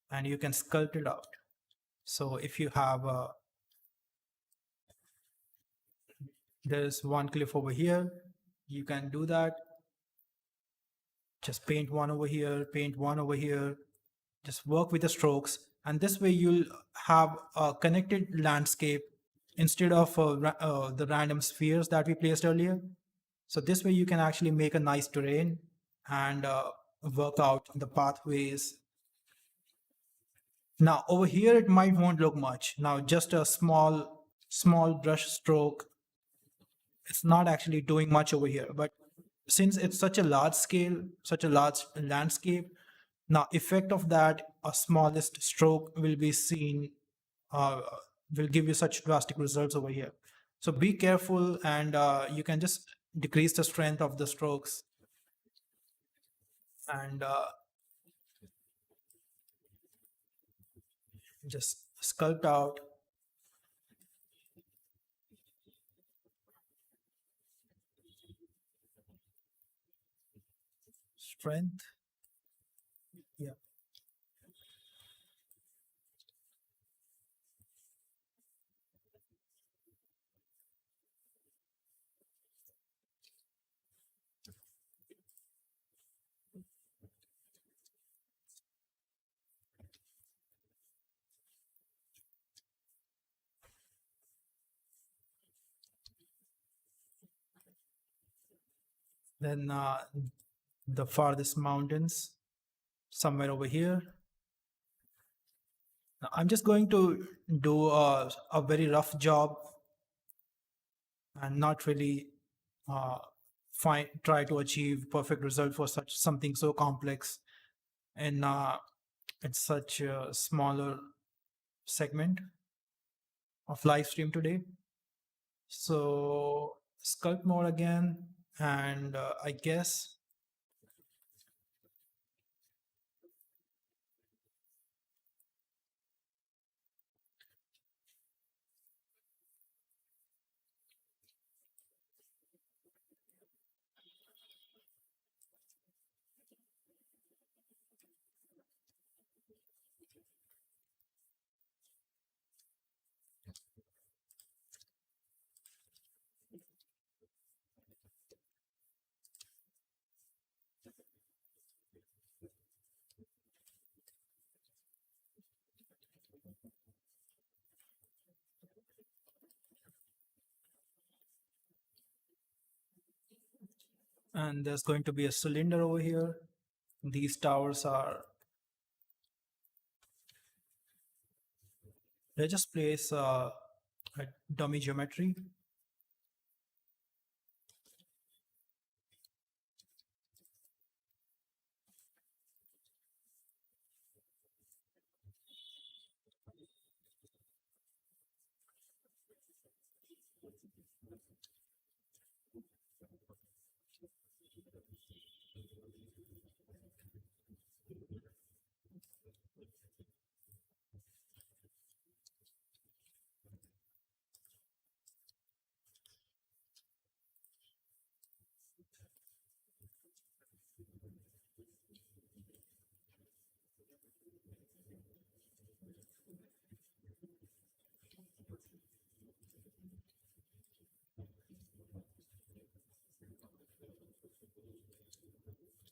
and you can sculpt it out. So if you have there's one cliff over here, you can do that. Just paint one over here, paint one over here, just work with the strokes, and this way you'll have a connected landscape instead of the random spheres that we placed earlier. So this way you can actually make a nice terrain and work out the pathways. Now over here it might won't look much. Now just a small brush stroke, it's not actually doing much over here, but since it's such a large scale, such a large landscape, now effect of that, a smallest stroke will be seen, uh, will give you such drastic results over here. So be careful and you can just decrease the strength of the strokes and just sculpt out strength. Yeah. Then the farthest mountains somewhere over here. Now, I'm just going to do a very rough job and not really uh, try to achieve perfect result for such something so complex in such a smaller segment of live stream today. So sculpt mode again, and I guess and there's going to be a cylinder over here. These towers are, they just place a dummy geometry.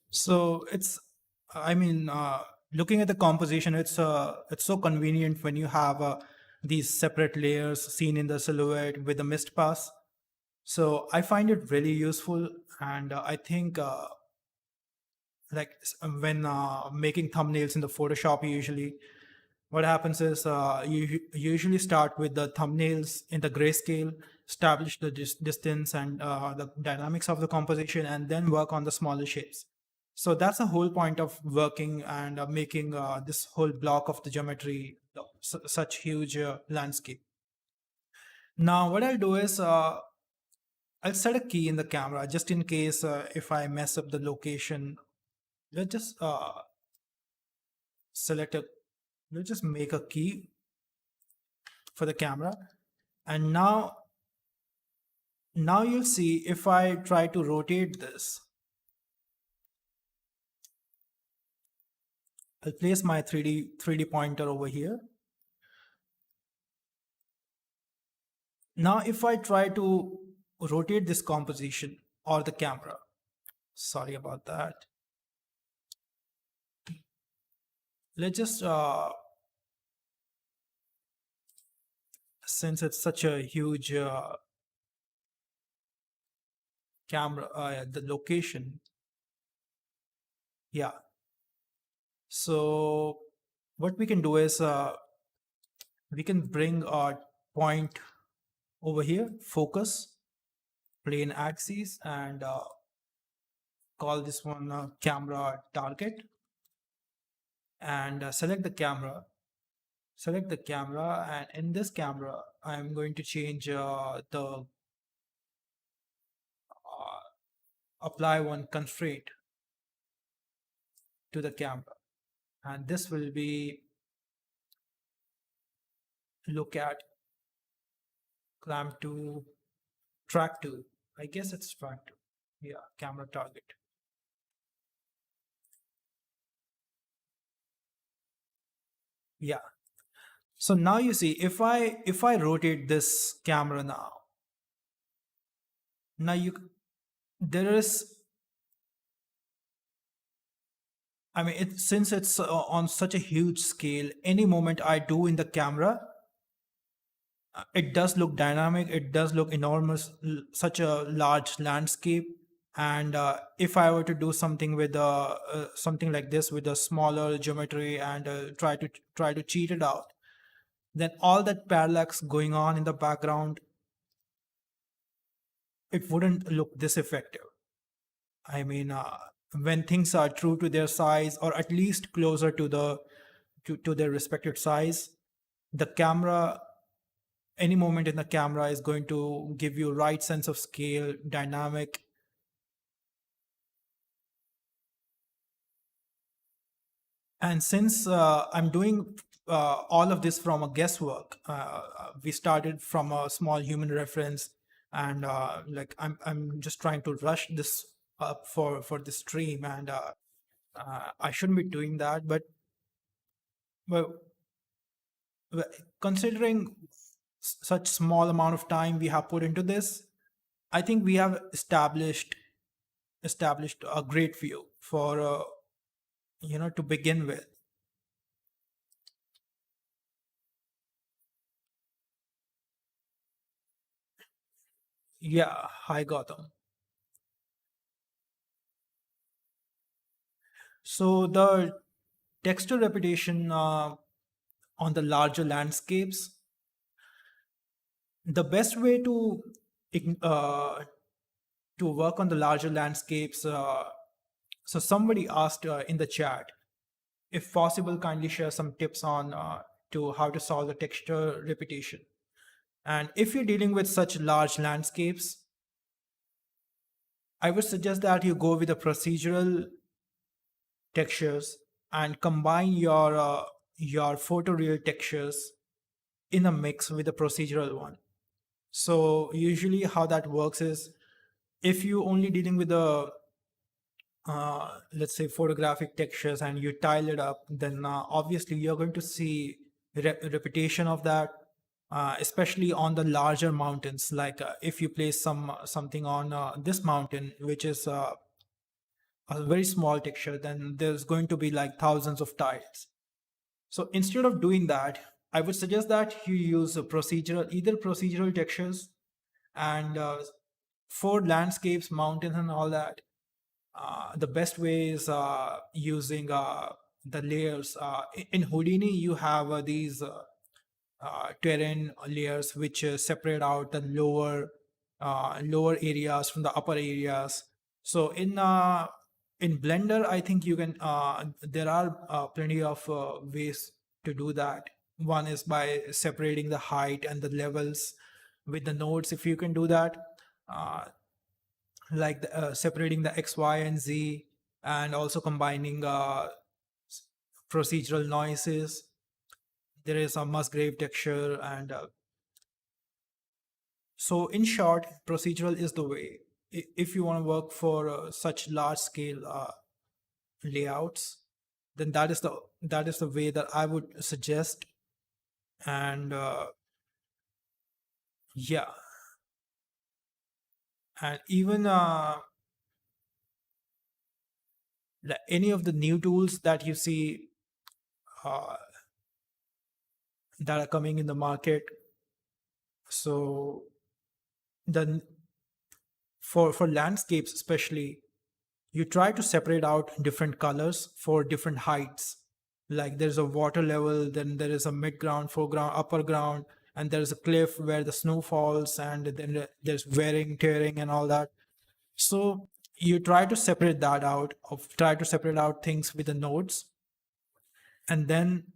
So I mean, looking at the composition, it's so convenient when you have these separate layers seen in the silhouette with the mist pass. So I find it really useful, and I think when making thumbnails in the Photoshop, usually what happens is you usually start with the thumbnails in the grayscale, establish the distance and the dynamics of the composition, and then work on the smaller shapes. So that's the whole point of working and making this whole block of the geometry such huge landscape. Now, what I'll do is I'll set a key in the camera just in case if I mess up the location. Let's just select a, let's just make a key for the camera. And now you'll see if I try to rotate this, I'll place my 3D pointer over here. Now, if I try to rotate this composition or the camera, sorry about that. Let's just, since it's such a huge camera, the location, yeah. So what we can do is we can bring our point over here, focus, plane axis, and call this one camera target, and select the camera. Select the camera, and in this camera, I'm going to change the apply one constraint to the camera, and this will be look at clamp to track to. I guess it's track to. Yeah, camera target. Yeah. So now you see if I rotate this camera now you there is, I mean, since it's on such a huge scale, any moment I do in the camera, it does look dynamic. It does look enormous, such a large landscape. And if I were to do something with something like this with a smaller geometry and try to cheat it out, then all that parallax going on in the background, it wouldn't look this effective. I mean, when things are true to their size or at least closer to to their respected size, the camera, any moment in the camera is going to give you right sense of scale, dynamic. And since I'm doing all of this from a guesswork, we started from a small human reference, and like I'm just trying to rush this up for the stream, and I shouldn't be doing that, but well, considering such small amount of time we have put into this, I think we have established a great view for to begin with. Yeah, hi Gautam. So the texture repetition on the larger landscapes, the best way uh, to work on the larger landscapes. So somebody asked in the chat, if possible, kindly share some tips on to how to solve the texture repetition. And if you're dealing with such large landscapes, I would suggest that you go with the procedural textures and combine your photoreal textures in a mix with the procedural one. So usually how that works is, if you only dealing with the let's say photographic textures and you tile it up, then obviously you're going to see repetition of that, especially on the larger mountains. Like if you place something on this mountain, which is a very small texture, then there's going to be like thousands of tiles. So instead of doing that, I would suggest that you use a procedural, either procedural textures, and for landscapes, mountains, and all that. The best way is using the layers. In Houdini, you have these terrain layers which separate out the lower areas from the upper areas. So in Blender, I think you can. There are plenty of ways to do that. One is by separating the height and the levels with the nodes. If you can do that, uh, like separating the X, Y, and Z, and also combining procedural noises. There is a Musgrave texture, and so in short, procedural is the way. If you want to work for such large scale layouts, then that is the way that I would suggest. And yeah, and even any of the new tools that you see uh, that are coming in the market. So the for landscapes especially, you try to separate out different colors for different heights. Like there's a water level, then there is a mid ground, foreground, upper ground, and there's a cliff where the snow falls, and then there's wearing, tearing, and all that. So you try to separate that out, try to separate out things with the nodes, and then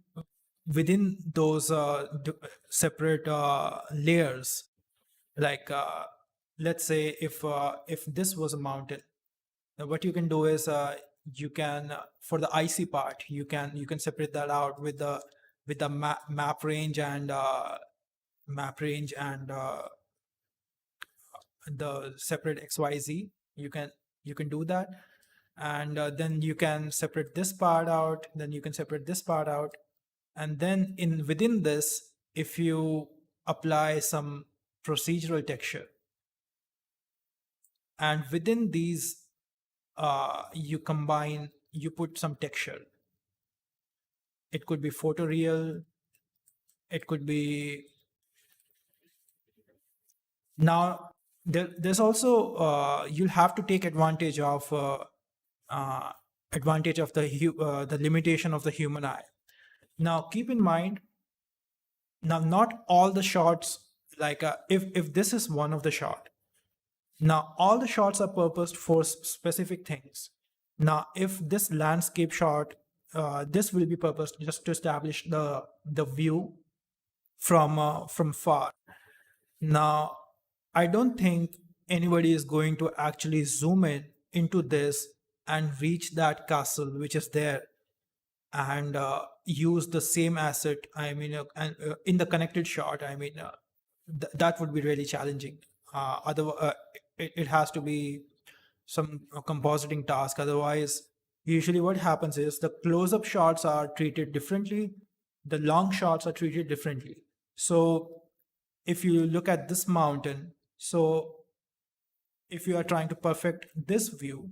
within those separate layers, like let's say if this was a mountain, what you can do is you can for the icy part, you can separate that out with the map range and the separate XYZ. You can do that, and then you can separate this part out, then you can separate this part out, and then in within this, if you apply some procedural texture, and within these you put some texture. It could be photoreal, it could be. Now there's also you'll have to take uh, advantage of the limitation of the human eye. Now keep in mind, now not all the shots, like if this is one of the shot, now all the shots are purposed for specific things. Now if this landscape shot, this will be purposed just to establish the view from far. Now I don't think anybody is going to actually zoom in into this and reach that castle which is there, and use the same asset. I mean, and in the connected shot, I mean, that would be really challenging. Otherwise, it has to be some compositing task. Otherwise, usually what happens is the close-up shots are treated differently, the long shots are treated differently. So if you look at this mountain, so if you are trying to perfect this view,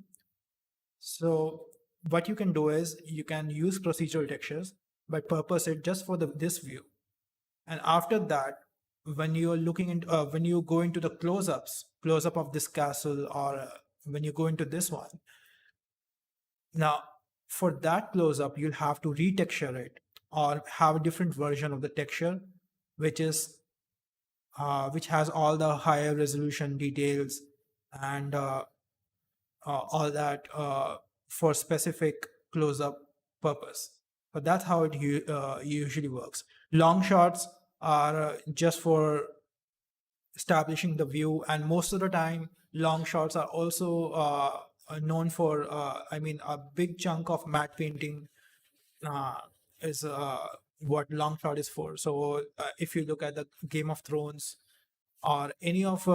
so what you can do is you can use procedural textures, but purpose it just for this view. And after that, when you're looking into when you go into the close-up of this castle, or when you go into this one, now for that close-up, you'll have to retexture it or have a different version of the texture, which is which has all the higher resolution details and all that for specific close-up purpose. But that's how it usually works. Long shots are just for establishing the view. And most of the time, long shots are also known for, I mean, a big chunk of matte painting uh, is what long shot is for. So if you look at the Game of Thrones or any of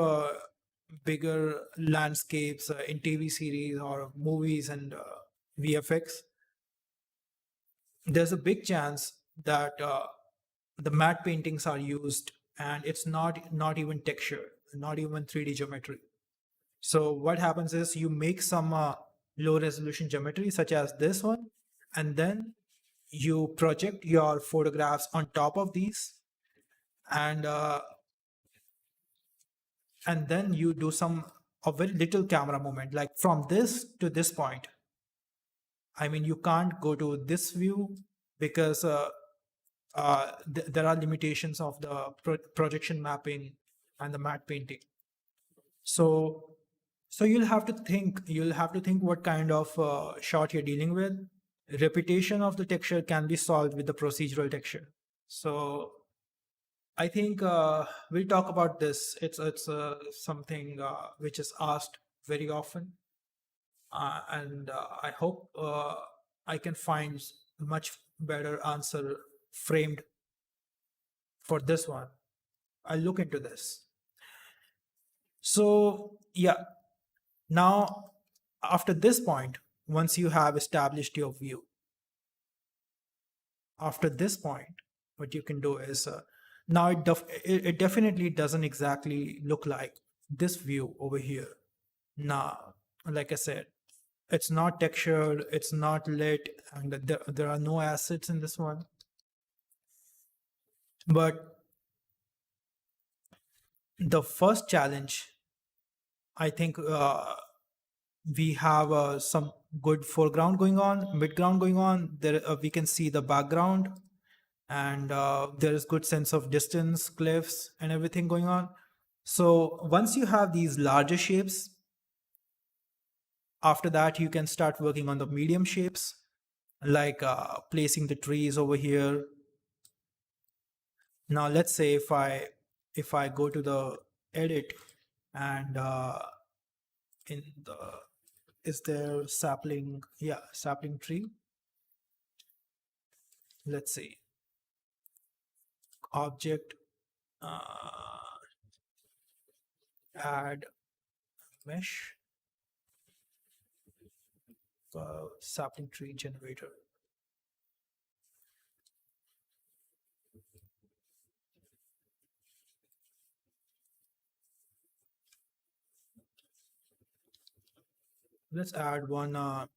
bigger landscapes in TV series or movies and VFX, there's a big chance that the matte paintings are used, and it's not even texture, not even 3D geometry. So what happens is you make some low resolution geometry such as this one, and then you project your photographs on top of these, and uh, and then you do some a very little camera movement, like from this to this point. I mean, you can't go to this view because there are limitations of the projection mapping and the matte painting. So, so you'll have to think what kind of shot you're dealing with. Repetition of the texture can be solved with the procedural texture. So I think we'll talk about this. It's something which is asked very often, and I hope I can find much better answer framed for this one. I'll look into this. So yeah, now after this point, once you have established your view, after this point, what you can do is now it definitely doesn't exactly look like this view over here. Now, like I said, it's not textured, it's not lit, and there are no assets in this one. But the first challenge, I think we have some good foreground going on, midground going on. There we can see the background, and there is good sense of distance, cliffs, and everything going on. So once you have these larger shapes, after that you can start working on the medium shapes, like placing the trees over here. Now let's say if I go to the edit, and in the, is there sapling? Yeah, sapling tree. Let's see, object, add mesh, sapling tree generator. Let's add one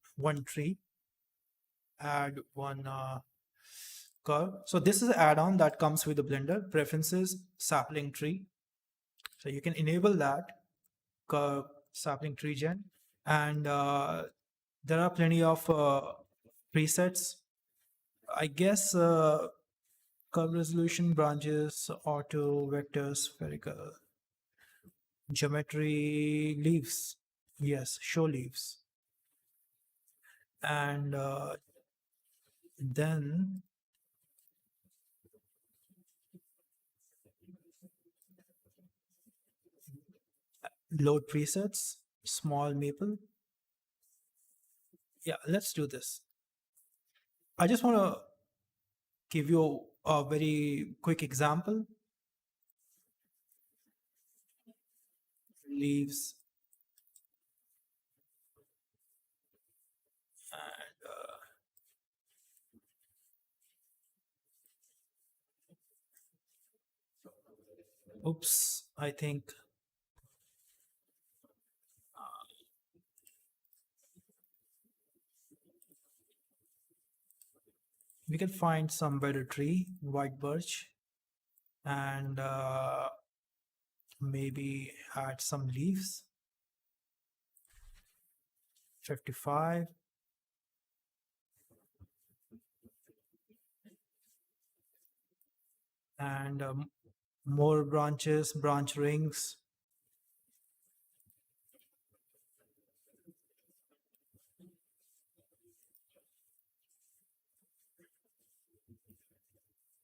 tree, add one curve. So this is an add-on that comes with the Blender preferences sapling tree. So you can enable that curve sapling tree gen, and there are plenty of presets. I guess curve resolution, branches, auto, vector, spherical, geometry, leaves. Yes, show leaves. And then load presets, small maple. Yeah, let's do this. I just want to give you a very quick example. Leaves, and oops, I think we can find some better tree, white birch, and maybe add some leaves. 55. And more branches, branch rings.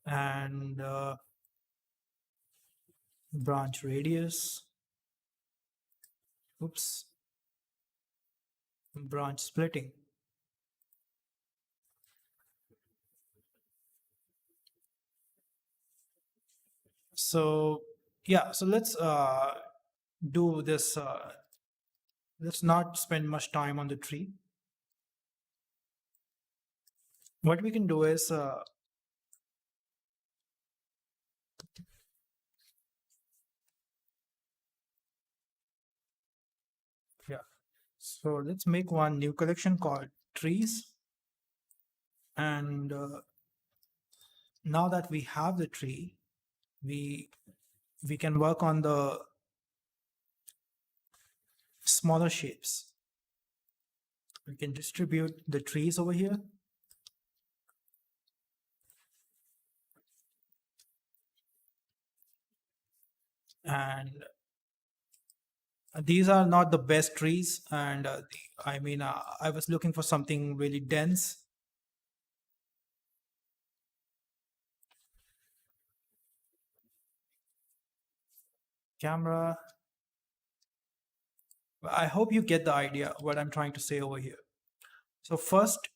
And branch radius, oops, branch splitting. So yeah, so let's do this. Let's not spend much time on the tree. What we can do is yeah. So let's make one new collection called trees. And now that we have the tree, we we can work on the smaller shapes. We can distribute the trees over here. And these are not the best trees. And I was looking for something really dense. Camera. I hope you get the idea what I'm trying to say over here. So first,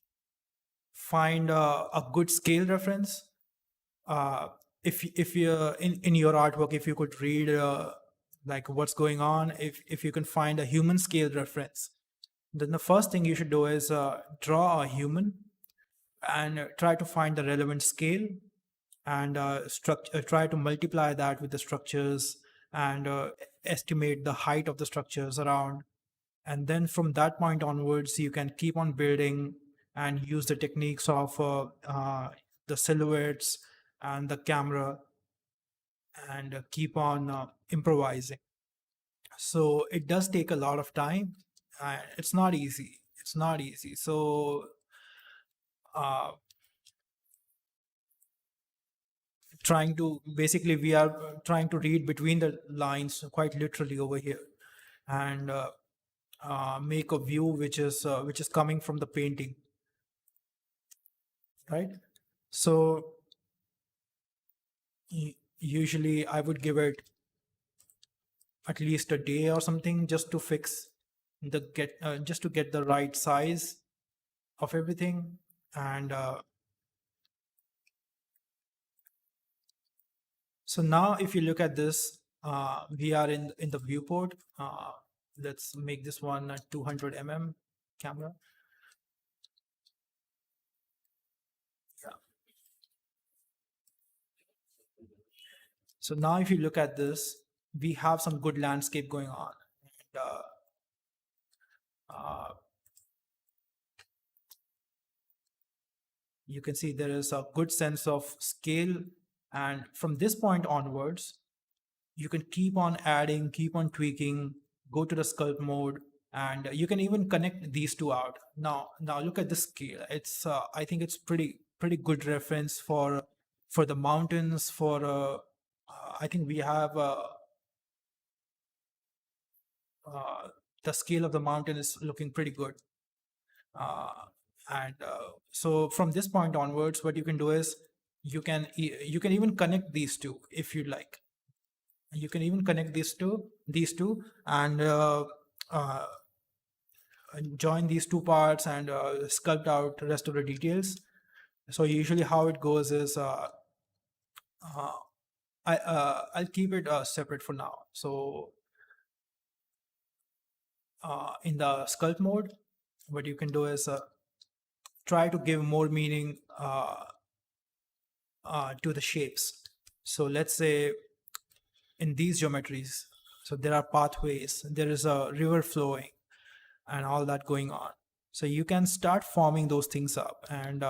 find a good scale reference. If you're in your artwork, if you could read like what's going on, if you can find a human scale reference, then the first thing you should do is draw a human and try to find the relevant scale and try to multiply that with the structures and estimate the height of the structures around. And then from that point onwards, you can keep on building and use the techniques of the silhouettes and the camera and keep on improvising. So it does take a lot of time. It's not easy. It's not easy. So uh, trying to basically we are trying to read between the lines quite literally over here and make a view which is coming from the painting, right? So usually I would give it at least a day or something just to fix the just to get the right size of everything. And so now if you look at this, we are in the viewport. Let's make this one a 200 mm camera. Yeah. So now if you look at this, we have some good landscape going on. And, you can see there is a good sense of scale. And from this point onwards, you can keep on adding, keep on tweaking, go to the sculpt mode, and you can even connect these two out. Now look at the scale. It's I think it's pretty good reference for the mountains. For I think we have the scale of the mountain is looking pretty good. And so from this point onwards, what you can do is you can even connect these two if you like. You can even connect these two and join these two parts and sculpt out the rest of the details. So usually how it goes is uh, I'll keep it separate for now. So in the sculpt mode, what you can do is try to give more meaning to the shapes. So let's say in these geometries, so there are pathways, there is a river flowing and all that going on. So you can start forming those things up, and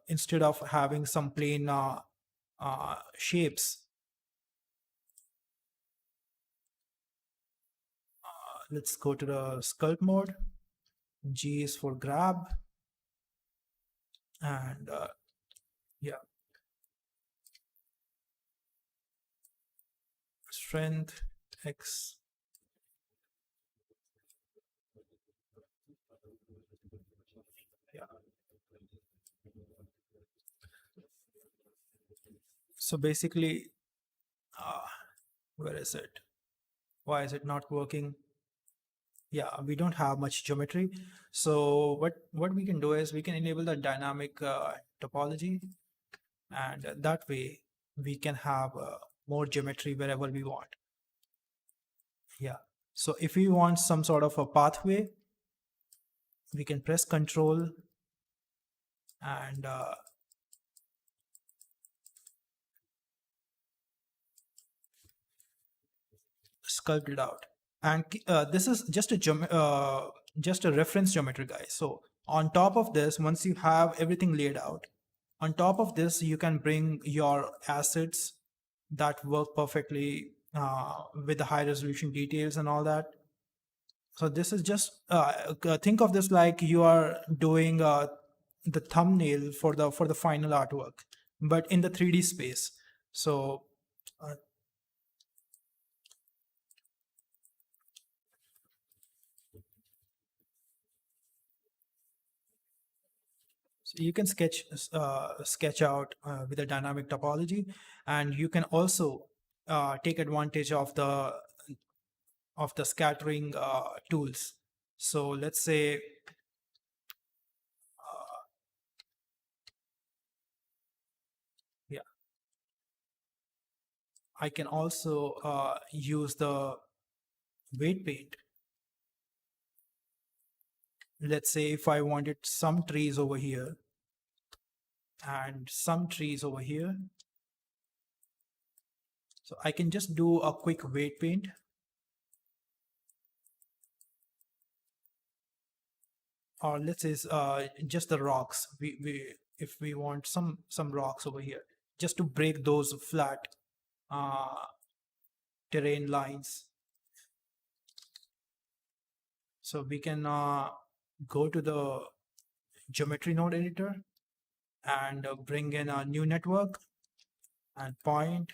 instead of having some plain shapes, let's go to the sculpt mode. G is for grab, and yeah, strength X. Yeah. So basically, Where is it? Why is it not working? Yeah, we don't have much geometry. So what we can do is we can enable the dynamic topology, and that way we can have more geometry wherever we want. Yeah. So if we want some sort of a pathway, we can press Control and sculpt it out. And this is just just a reference geometry, guys. So on top of this, once you have everything laid out, on top of this, you can bring your assets that work perfectly with the high resolution details and all that. So this is just think of this like you are doing the thumbnail for the final artwork, but in the 3D space. So uh, so you can sketch out with a dynamic topology, and you can also take advantage of the scattering tools. So let's say yeah, I can also use the weight paint. Let's say if I wanted some trees over here and some trees over here, so I can just do a quick weight paint. Or let's say just the rocks. We if we want some rocks over here, just to break those flat uh, terrain lines. So we can go to the geometry node editor and bring in a new network and point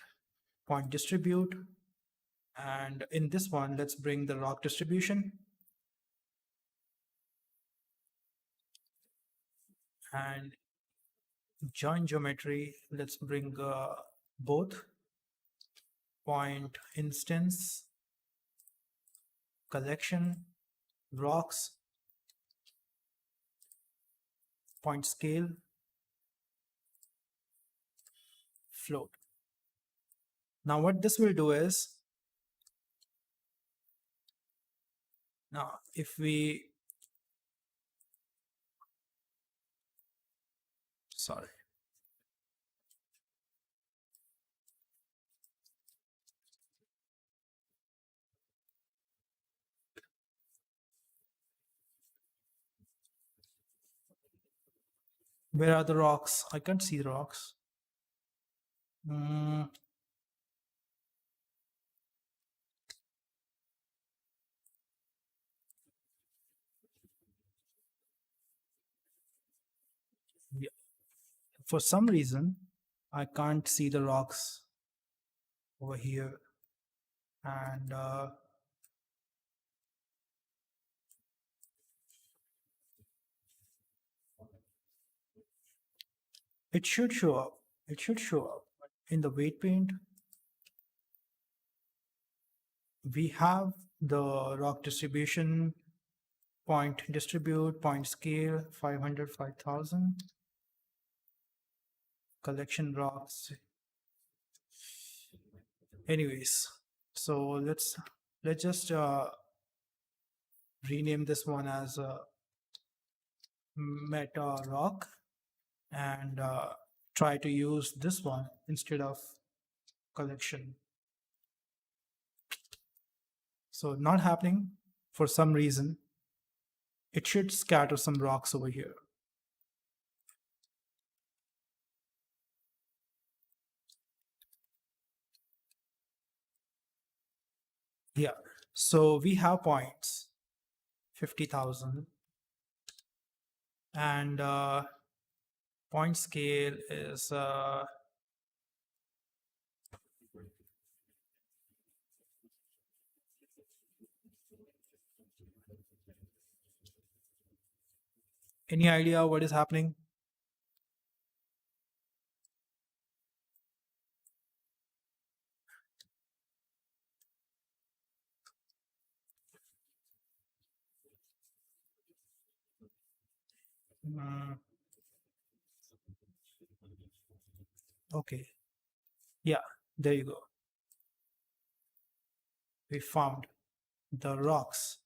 distribute. And in this one, let's bring the rock distribution. And join geometry, let's bring both point instance, collection, rocks, point scale, float. Now what this will do is, now if we, sorry, where are the rocks? I can't see the rocks. Mm, yeah. For some reason, I can't see the rocks over here. And it should show up. It should show up. In the weight paint, we have the rock distribution, point distribute, point scale, 500, 5000, collection rocks. Anyways, so let's just rename this one as meta rock and try to use this one instead of collection. So not happening for some reason. It should scatter some rocks over here. Yeah, so we have points 50,000 and point scale is any idea what is happening? Mm, okay. Yeah, there you go. We found the rocks.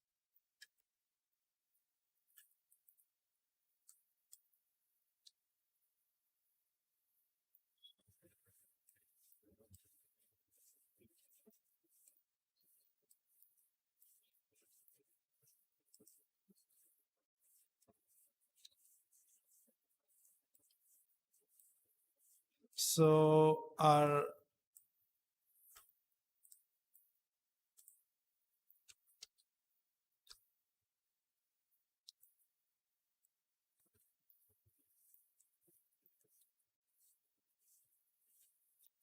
So our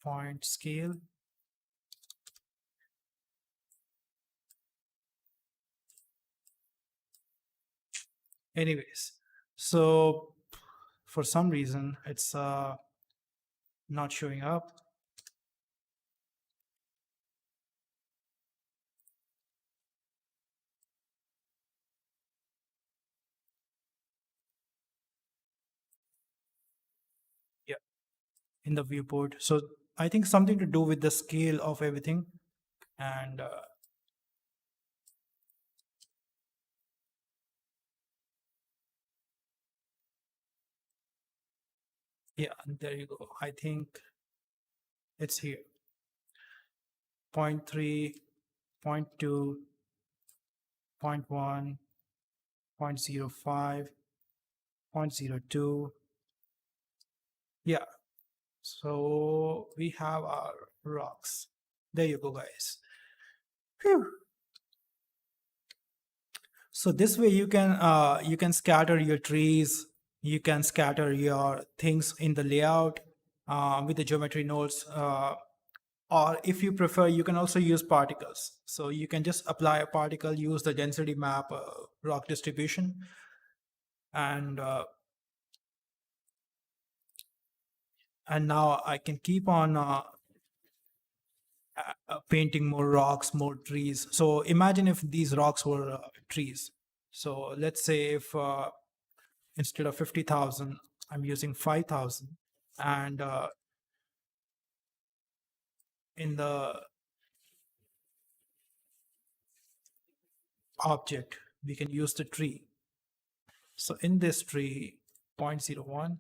point scale. Anyways, so for some reason it's not showing up. Yeah, in the viewport. So I think something to do with the scale of everything. And yeah, there you go. I think it's here. 0.3, 0.2, 0.1, 0.05, 0.02. Yeah, so we have our rocks. There you go, guys. Phew. So this way you can scatter your trees, you can scatter your things in the layout with the geometry nodes. Or if you prefer, you can also use particles. So you can just apply a particle, use the density map rock distribution, and now I can keep on painting more rocks, more trees. So imagine if these rocks were trees. So let's say if instead of 50,000, I'm using 5,000, and in the object we can use the tree. So in this tree, 0.01,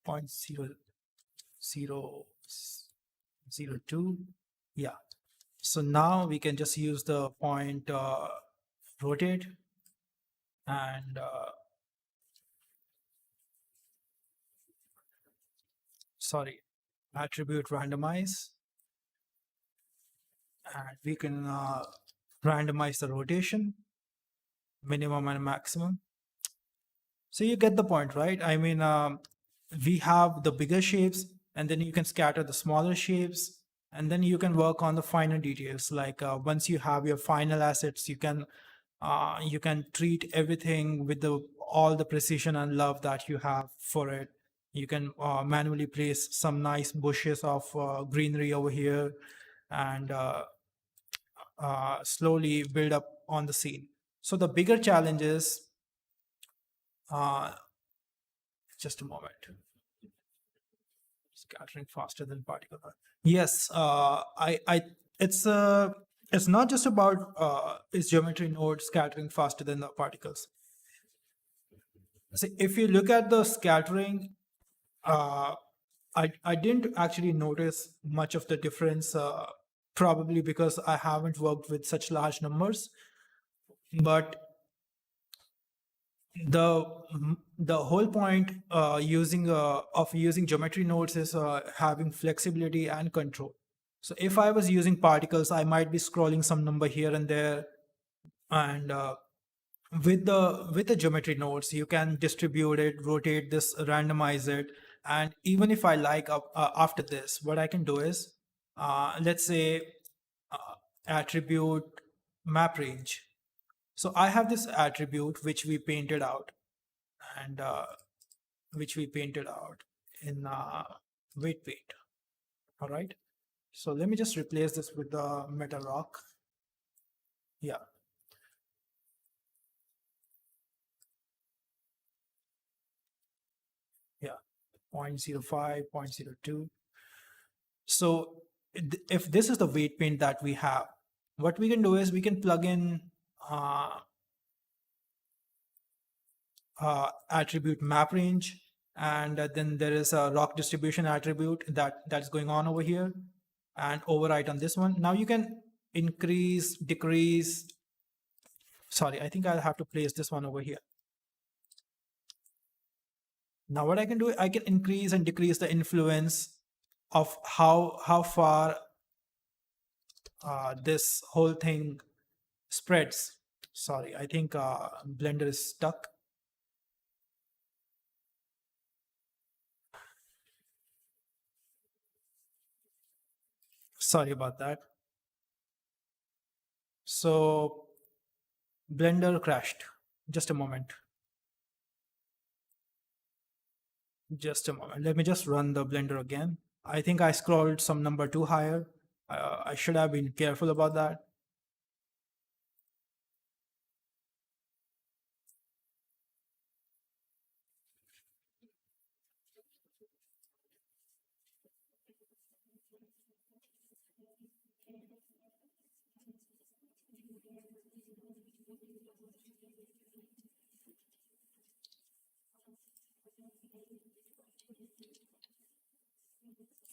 0.0002, yeah. So now we can just use the point rotate and sorry, attribute randomize, and we can randomize the rotation, minimum and maximum. So you get the point, right? I mean, we have the bigger shapes, and then you can scatter the smaller shapes, and then you can work on the finer details. Like once you have your final assets, you can treat everything with the all the precision and love that you have for it. You can manually place some nice bushes of greenery over here, and slowly build up on the scene. So the bigger challenge is uh, just a moment. Scattering faster than particle. Yes, it's it's not just about is geometry node scattering faster than the particles. See, if you look at the scattering, uh, I didn't actually notice much of the difference, probably because I haven't worked with such large numbers. But the the whole point using of using geometry nodes is having flexibility and control. So if I was using particles, I might be scrolling some number here and there, and with the geometry nodes, you can distribute it, rotate this, randomize it, and even if I like after this, what I can do is, let's say, attribute map range. So I have this attribute which we painted out, and which we painted out in weight paint. All right. So let me just replace this with the metal rock. Yeah. 0.05, 0.02. So if this is the weight paint that we have, what we can do is we can plug in uh, attribute map range, and then there is a rock distribution attribute that's going on over here, and overwrite on this one. Now you can increase, decrease. Sorry, I think I'll have to place this one over here. Now what I can do, I can increase and decrease the influence of how far this whole thing spreads. Sorry, I think Blender is stuck. Sorry about that. So Blender crashed. Just a moment. Just a moment. Let me just run the Blender again. I think I scrolled some number too higher. I should have been careful about that.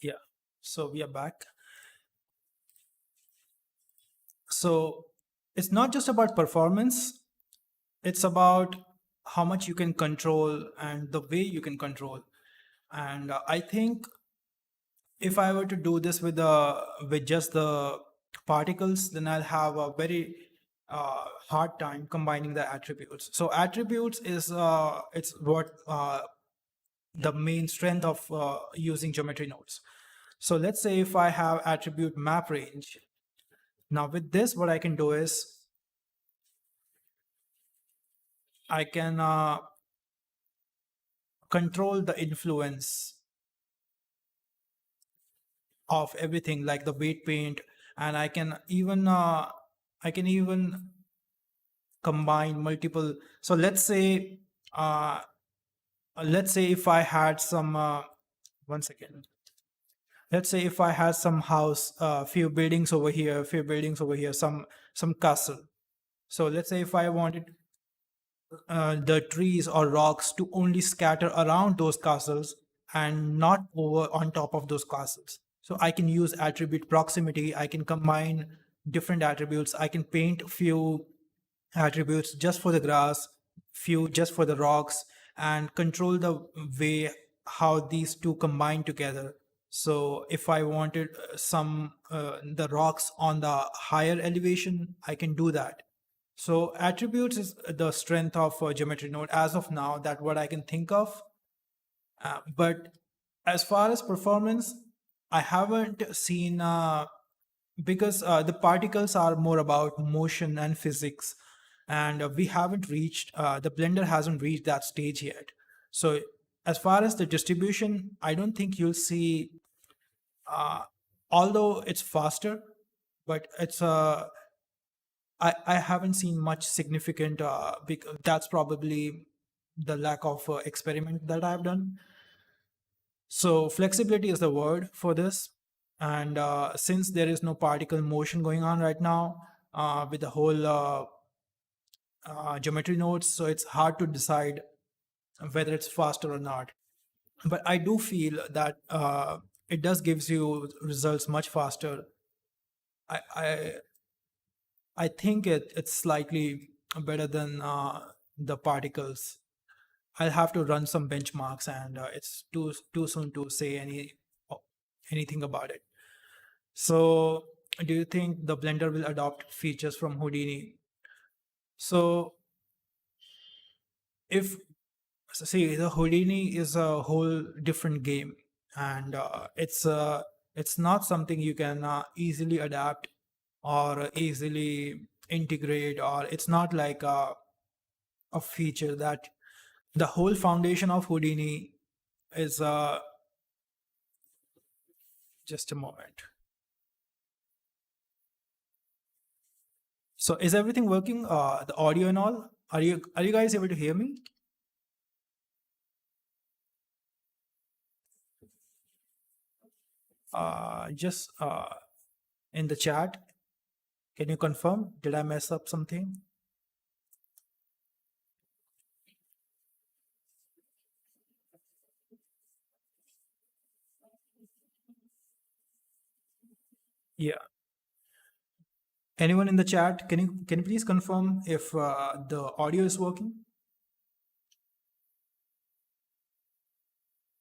Yeah. So we are back. So it's not just about performance, it's about how much you can control and the way you can control. And I think if I were to do this with just the particles, then I'll have a very hard time combining the attributes. So attributes is it's what the main strength of using geometry nodes. So let's say if I have attribute map range. Now with this, what I can do is I can control the influence of everything like the weight paint, and I can even combine multiple. So let's say if I had some one second. Let's say if I had some house, few buildings over here, few buildings over here, some castle. So let's say if I wanted the trees or rocks to only scatter around those castles and not over on top of those castles. So I can use attribute proximity. I can combine different attributes. I can paint few attributes just for the grass, few just for the rocks, and control the way how these two combine together. So if I wanted some the rocks on the higher elevation, I can do that. So attributes is the strength of a geometry node as of now, that what I can think of. But as far as performance, I haven't seen because the particles are more about motion and physics, and we haven't reached the Blender hasn't reached that stage yet. So as far as the distribution, I don't think you'll see, although it's faster, but it's I haven't seen much significant because that's probably the lack of experiment that I've done. So flexibility is the word for this. And since there is no particle motion going on right now with the whole geometry nodes, so it's hard to decide whether it's faster or not. But I do feel that it does gives you results much faster. I I, I think it's slightly better than the particles. I'll have to run some benchmarks, and it's too soon to say anything about it. So, do you think the Blender will adopt features from Houdini? So, if see, the Houdini is a whole different game, and it's not something you can easily adapt or easily integrate, or it's not like a feature that the whole foundation of Houdini is just a moment. So is everything working? The audio and all? Are you guys able to hear me? Just in the chat, can you confirm? Did I mess up something? Yeah. Anyone in the chat? Can you please confirm if the audio is working?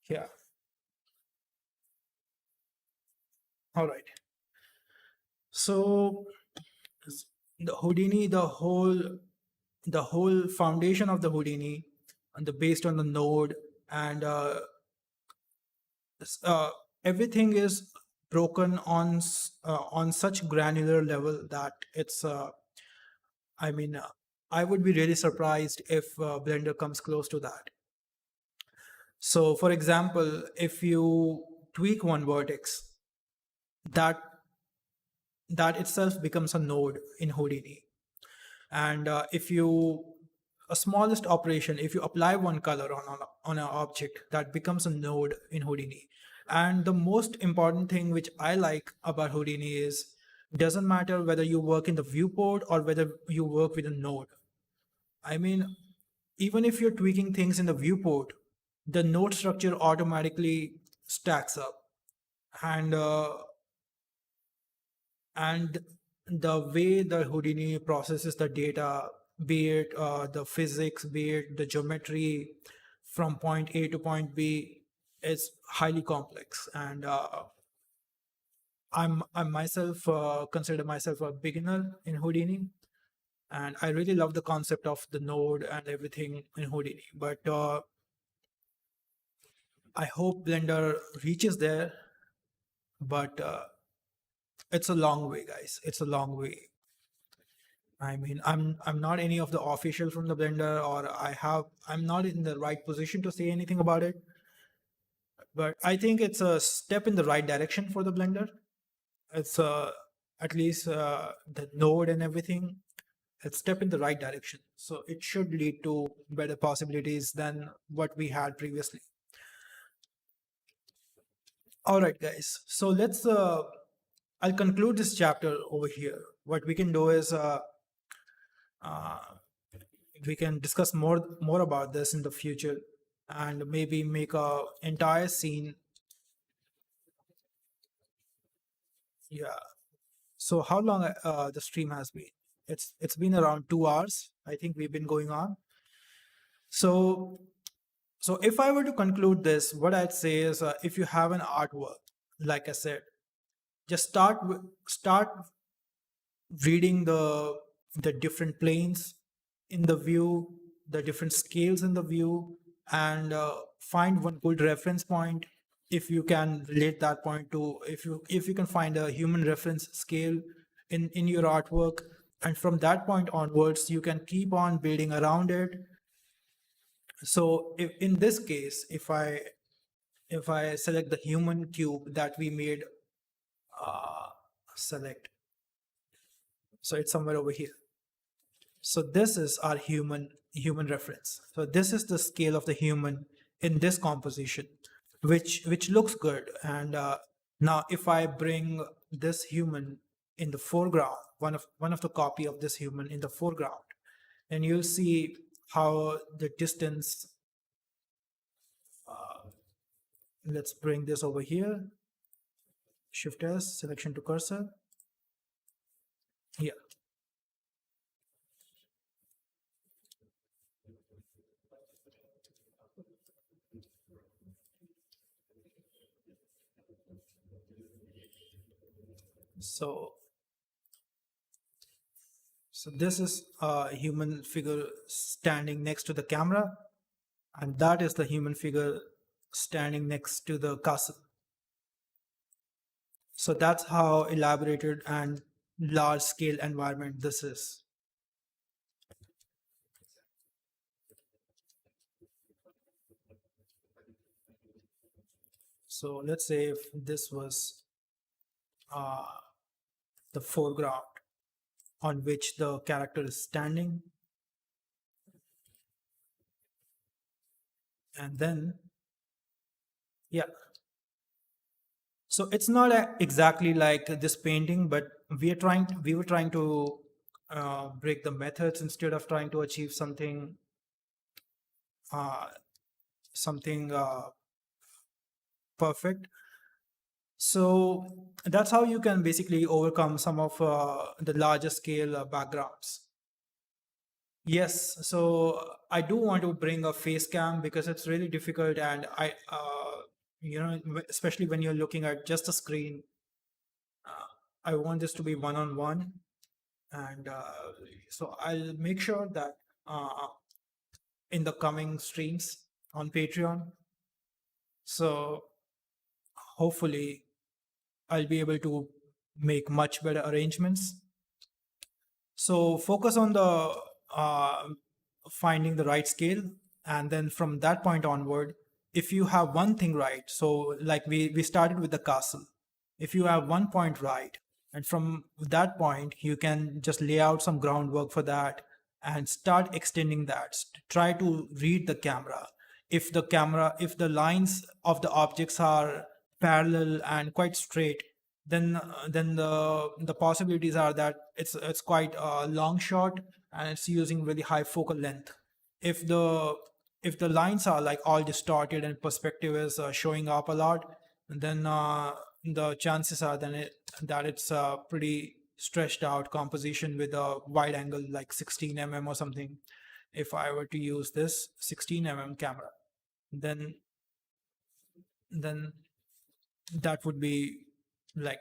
Yeah. All right. So the Houdini, the whole foundation of the Houdini, and the based on the node, and s- uh, everything is broken on such granular level that it's I mean, I would be really surprised if Blender comes close to that. So, for example, if you tweak one vertex, that that itself becomes a node in Houdini. And if you a smallest operation, if you apply one color on an object, that becomes a node in Houdini. And the most important thing which I like about Houdini is doesn't matter whether you work in the viewport or whether you work with a node. I mean, even if you're tweaking things in the viewport, the node structure automatically stacks up. And and the way the Houdini processes the data, be it the physics, be it the geometry from point A to point B, is highly complex. And I myself consider myself a beginner in Houdini, and I really love the concept of the node and everything in Houdini. But I hope Blender reaches there, but it's a long way, guys. It's a long way. I mean, I'm not any of the official from the Blender, or I'm not in the right position to say anything about it. But I think it's a step in the right direction for the Blender. It's at least the node and everything. It's step in the right direction. So it should lead to better possibilities than what we had previously. All right, guys. So let's. I'll conclude this chapter over here. What we can do is uh, we can discuss more about this in the future, and maybe make a entire scene. Yeah. So how long the stream has been? It's been around 2 hours. I think we've been going on. So if I were to conclude this, what I'd say is, if you have an artwork, like I said, just start reading the different planes in the view, the different scales in the view, and find one good reference point. If you can relate that point to, if you can find a human reference scale in your artwork, and from that point onwards you can keep on building around it. So if in this case, if I select the human cube that we made, uh, select, so it's somewhere over here. So this is our human reference. So this is the scale of the human in this composition, which looks good. And now if I bring this human in the foreground, one of the copy of this human in the foreground, and you'll see how the distance. Let's bring this over here. Shift S, selection to cursor. Here. So this is a human figure standing next to the camera, and that is the human figure standing next to the castle. So that's how elaborated and large scale environment this is. So let's say if this was uh, the foreground on which the character is standing, and then, yeah. So it's not exactly like this painting, but we were trying to break the methods instead of trying to achieve uh, something perfect. So that's how you can basically overcome some of the larger scale backgrounds. Yes, so I do want to bring a face cam because it's really difficult, and especially when you're looking at just a screen, I want this to be one on one, and so I'll make sure that uh, in the coming streams on Patreon, so hopefully I'll be able to make much better arrangements. So focus on the uh, finding the right scale, and then from that point onward, if you have one thing right, so like we started with the castle. If you have one point right, and from that point you can just lay out some groundwork for that and start extending that. Try to read the camera. If the lines of the objects are parallel and quite straight, then the possibilities are that it's quite a long shot and it's using really high focal length. If the lines are like all distorted and perspective is showing up a lot, then the chances are that it's a pretty stretched out composition with a wide angle like 16 mm or something. If I were to use this 16 mm camera, then then that would be like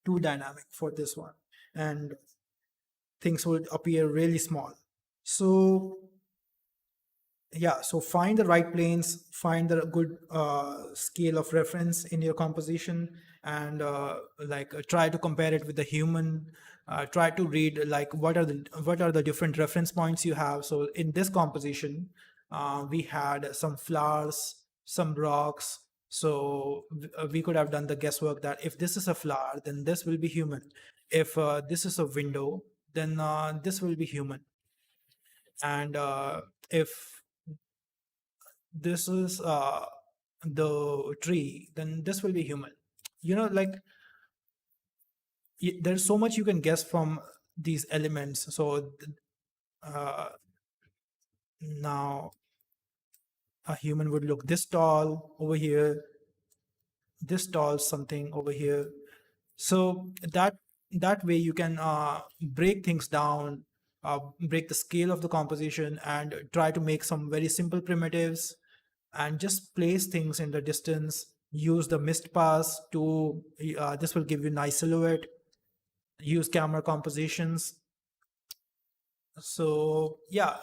too dynamic for this one, and things would appear really small. So yeah, so find the right planes, find the good scale of reference in your composition, and try to compare it with the human. Try to read like what are the different reference points you have. So in this composition, we had some flowers, some rocks. So we could have done the guesswork that if this is a flower, then this will be human. If this is a window, then this will be human. And if this is the tree, then this will be human. Like there's so much you can guess from these elements. So uh, now a human would look this tall over here, this tall something over here. So that way you can break things down, break the scale of the composition, and try to make some very simple primitives, and just place things in the distance. Use the mist pass to this will give you nice silhouette. Use camera compositions. So yeah,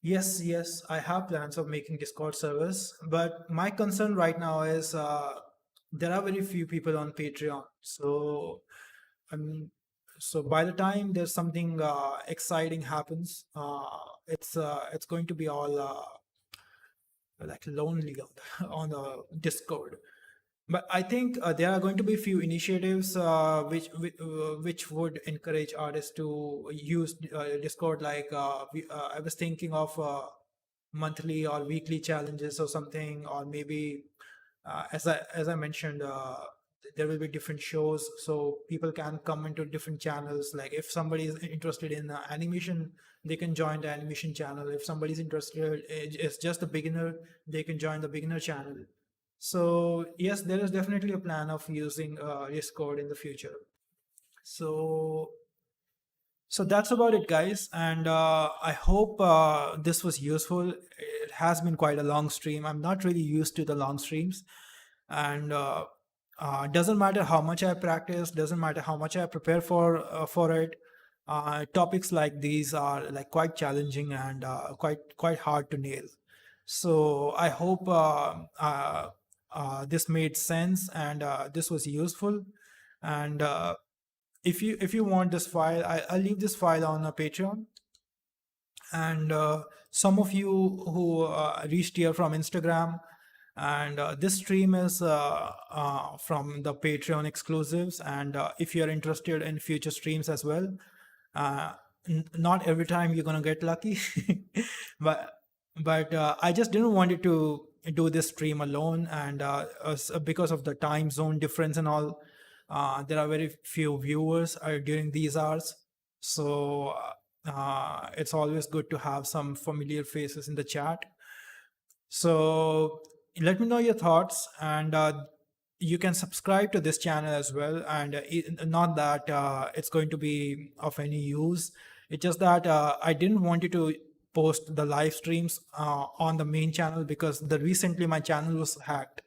yes, I have plans of making Discord servers, but my concern right now is there are very few people on Patreon. So um, so by the time there's something exciting happens, it's going to be all like lonely on the Discord. But I think there are going to be few initiatives which would encourage artists to use Discord. Like I was thinking of monthly or weekly challenges or something, or maybe as I mentioned, there will be different shows, so people can come into different channels. Like if somebody is interested in animation, they can join the animation channel. If somebody's interested is just a beginner, they can join the beginner channel. So yes, there is definitely a plan of using Discord in the future. So that's about it, guys. And I hope this was useful. It has been quite a long stream. I'm not really used to the long streams, and doesn't matter how much I practice, doesn't matter how much I prepare for it. Topics like these are like quite challenging and quite hard to nail. So I hope this made sense and this was useful. And if you want this file, I'll leave this file on a Patreon. And some of you who reached here from Instagram, and this stream is from the Patreon exclusives. And if you're interested in future streams as well, uh, not every time you're gonna get lucky, but I just didn't want it to do this stream alone, and because of the time zone difference and all, there are very few viewers during these hours. So it's always good to have some familiar faces in the chat. So let me know your thoughts, and you can subscribe to this channel as well. And not that it's going to be of any use. It's just that I didn't want you to post the live streams on the main channel, because recently my channel was hacked.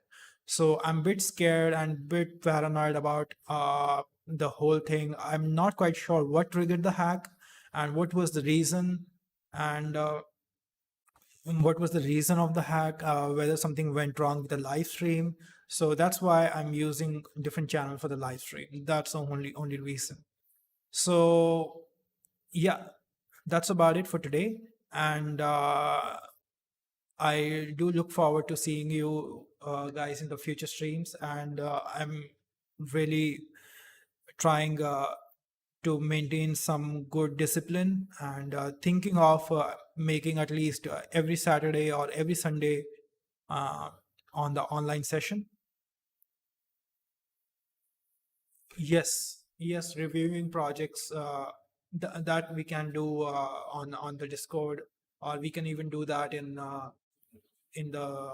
So I'm a bit scared and bit paranoid about the whole thing. I'm not quite sure what triggered the hack and what was the reason, and what was the reason of the hack, whether something went wrong with the live stream. So that's why I'm using different channel for the live stream. That's the only reason. So yeah, that's about it for today. And I do look forward to seeing you guys in the future streams. And I'm really trying to maintain some good discipline, and thinking of making at least every Saturday or every Sunday on the online session. Yes, reviewing projects that we can do on the Discord, or we can even do that in the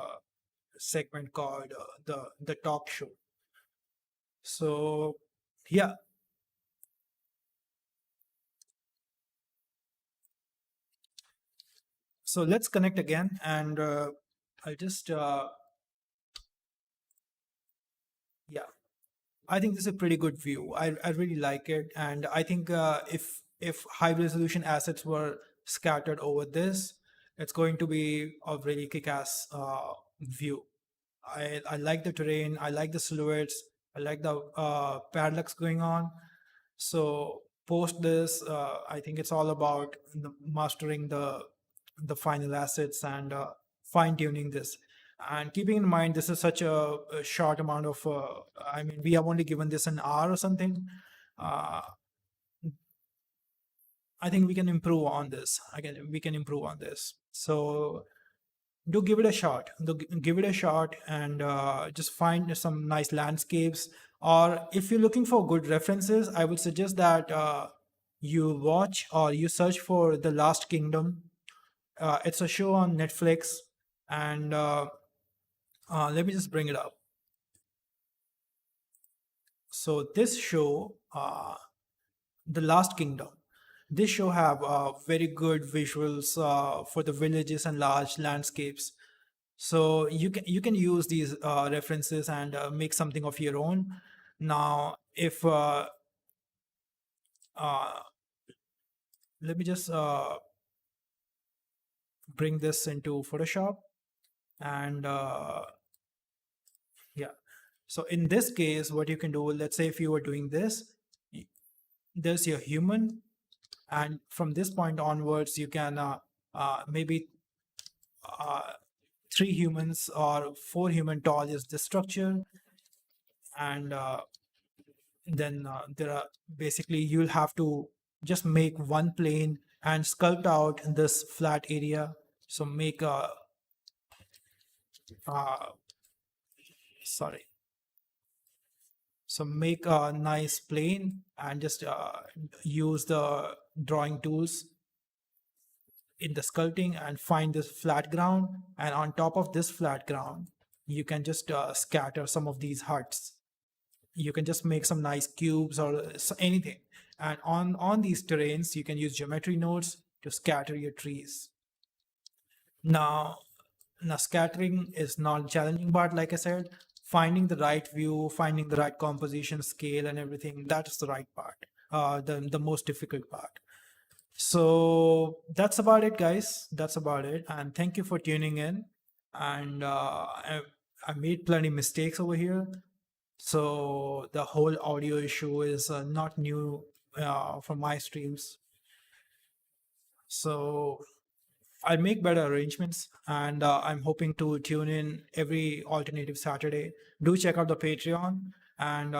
segment called the talk show. So yeah, so let's connect again, and I'll just yeah, I think this is a pretty good view. I really like it, and I think if high resolution assets were scattered over this, it's going to be a really kick-ass view. I like the terrain. I like the silhouettes. I like the parallax going on. So post this, I think it's all about mastering the final assets and fine tuning this. And keeping in mind, this is such a short amount of. I mean, we have only given this an hour or something. Uh, I think we can improve on this. We can improve on this. So do give it a shot. Give it a shot, and just find some nice landscapes. Or if you're looking for good references, I would suggest that you watch or you search for The Last Kingdom. It's a show on Netflix, and let me just bring it up. So this show, The Last Kingdom, this show have very good visuals for the villages and large landscapes. So you can use these references and make something of your own. Now, if let me just bring this into Photoshop, and yeah. So in this case, what you can do, let's say if you were doing this, there's your human, and from this point onwards, you can maybe 3 humans or 4 human tall is the structure, and then there are basically you'll have to just make one plane and sculpt out this flat area. So make a sorry, so make a nice plane and just use the drawing tools in the sculpting and find this flat ground, and on top of this flat ground you can just scatter some of these huts. You can just make some nice cubes or anything, and on these terrains you can use geometry nodes to scatter your trees. Now scattering is not challenging part. Like I said, finding the right view, finding the right composition, scale, and everything, that is the right part, the most difficult part. So that's about it, guys. That's about it, and thank you for tuning in. And I made plenty mistakes over here, so the whole audio issue is not new for my streams. So I'll make better arrangements, and I'm hoping to tune in every alternative Saturday. Do check out the Patreon, and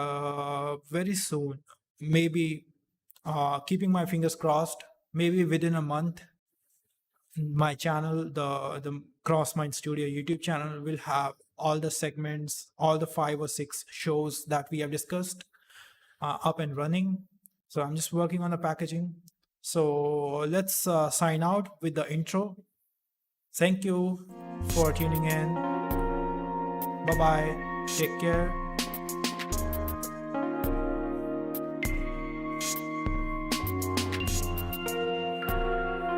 very soon, maybe keeping my fingers crossed, maybe within a month, my channel, the CrossMind Studio YouTube channel will have all the segments, all the 5 or 6 shows that we have discussed up and running. So I'm just working on the packaging. So let's sign out with the intro. Thank you for tuning in. Bye bye. Take care.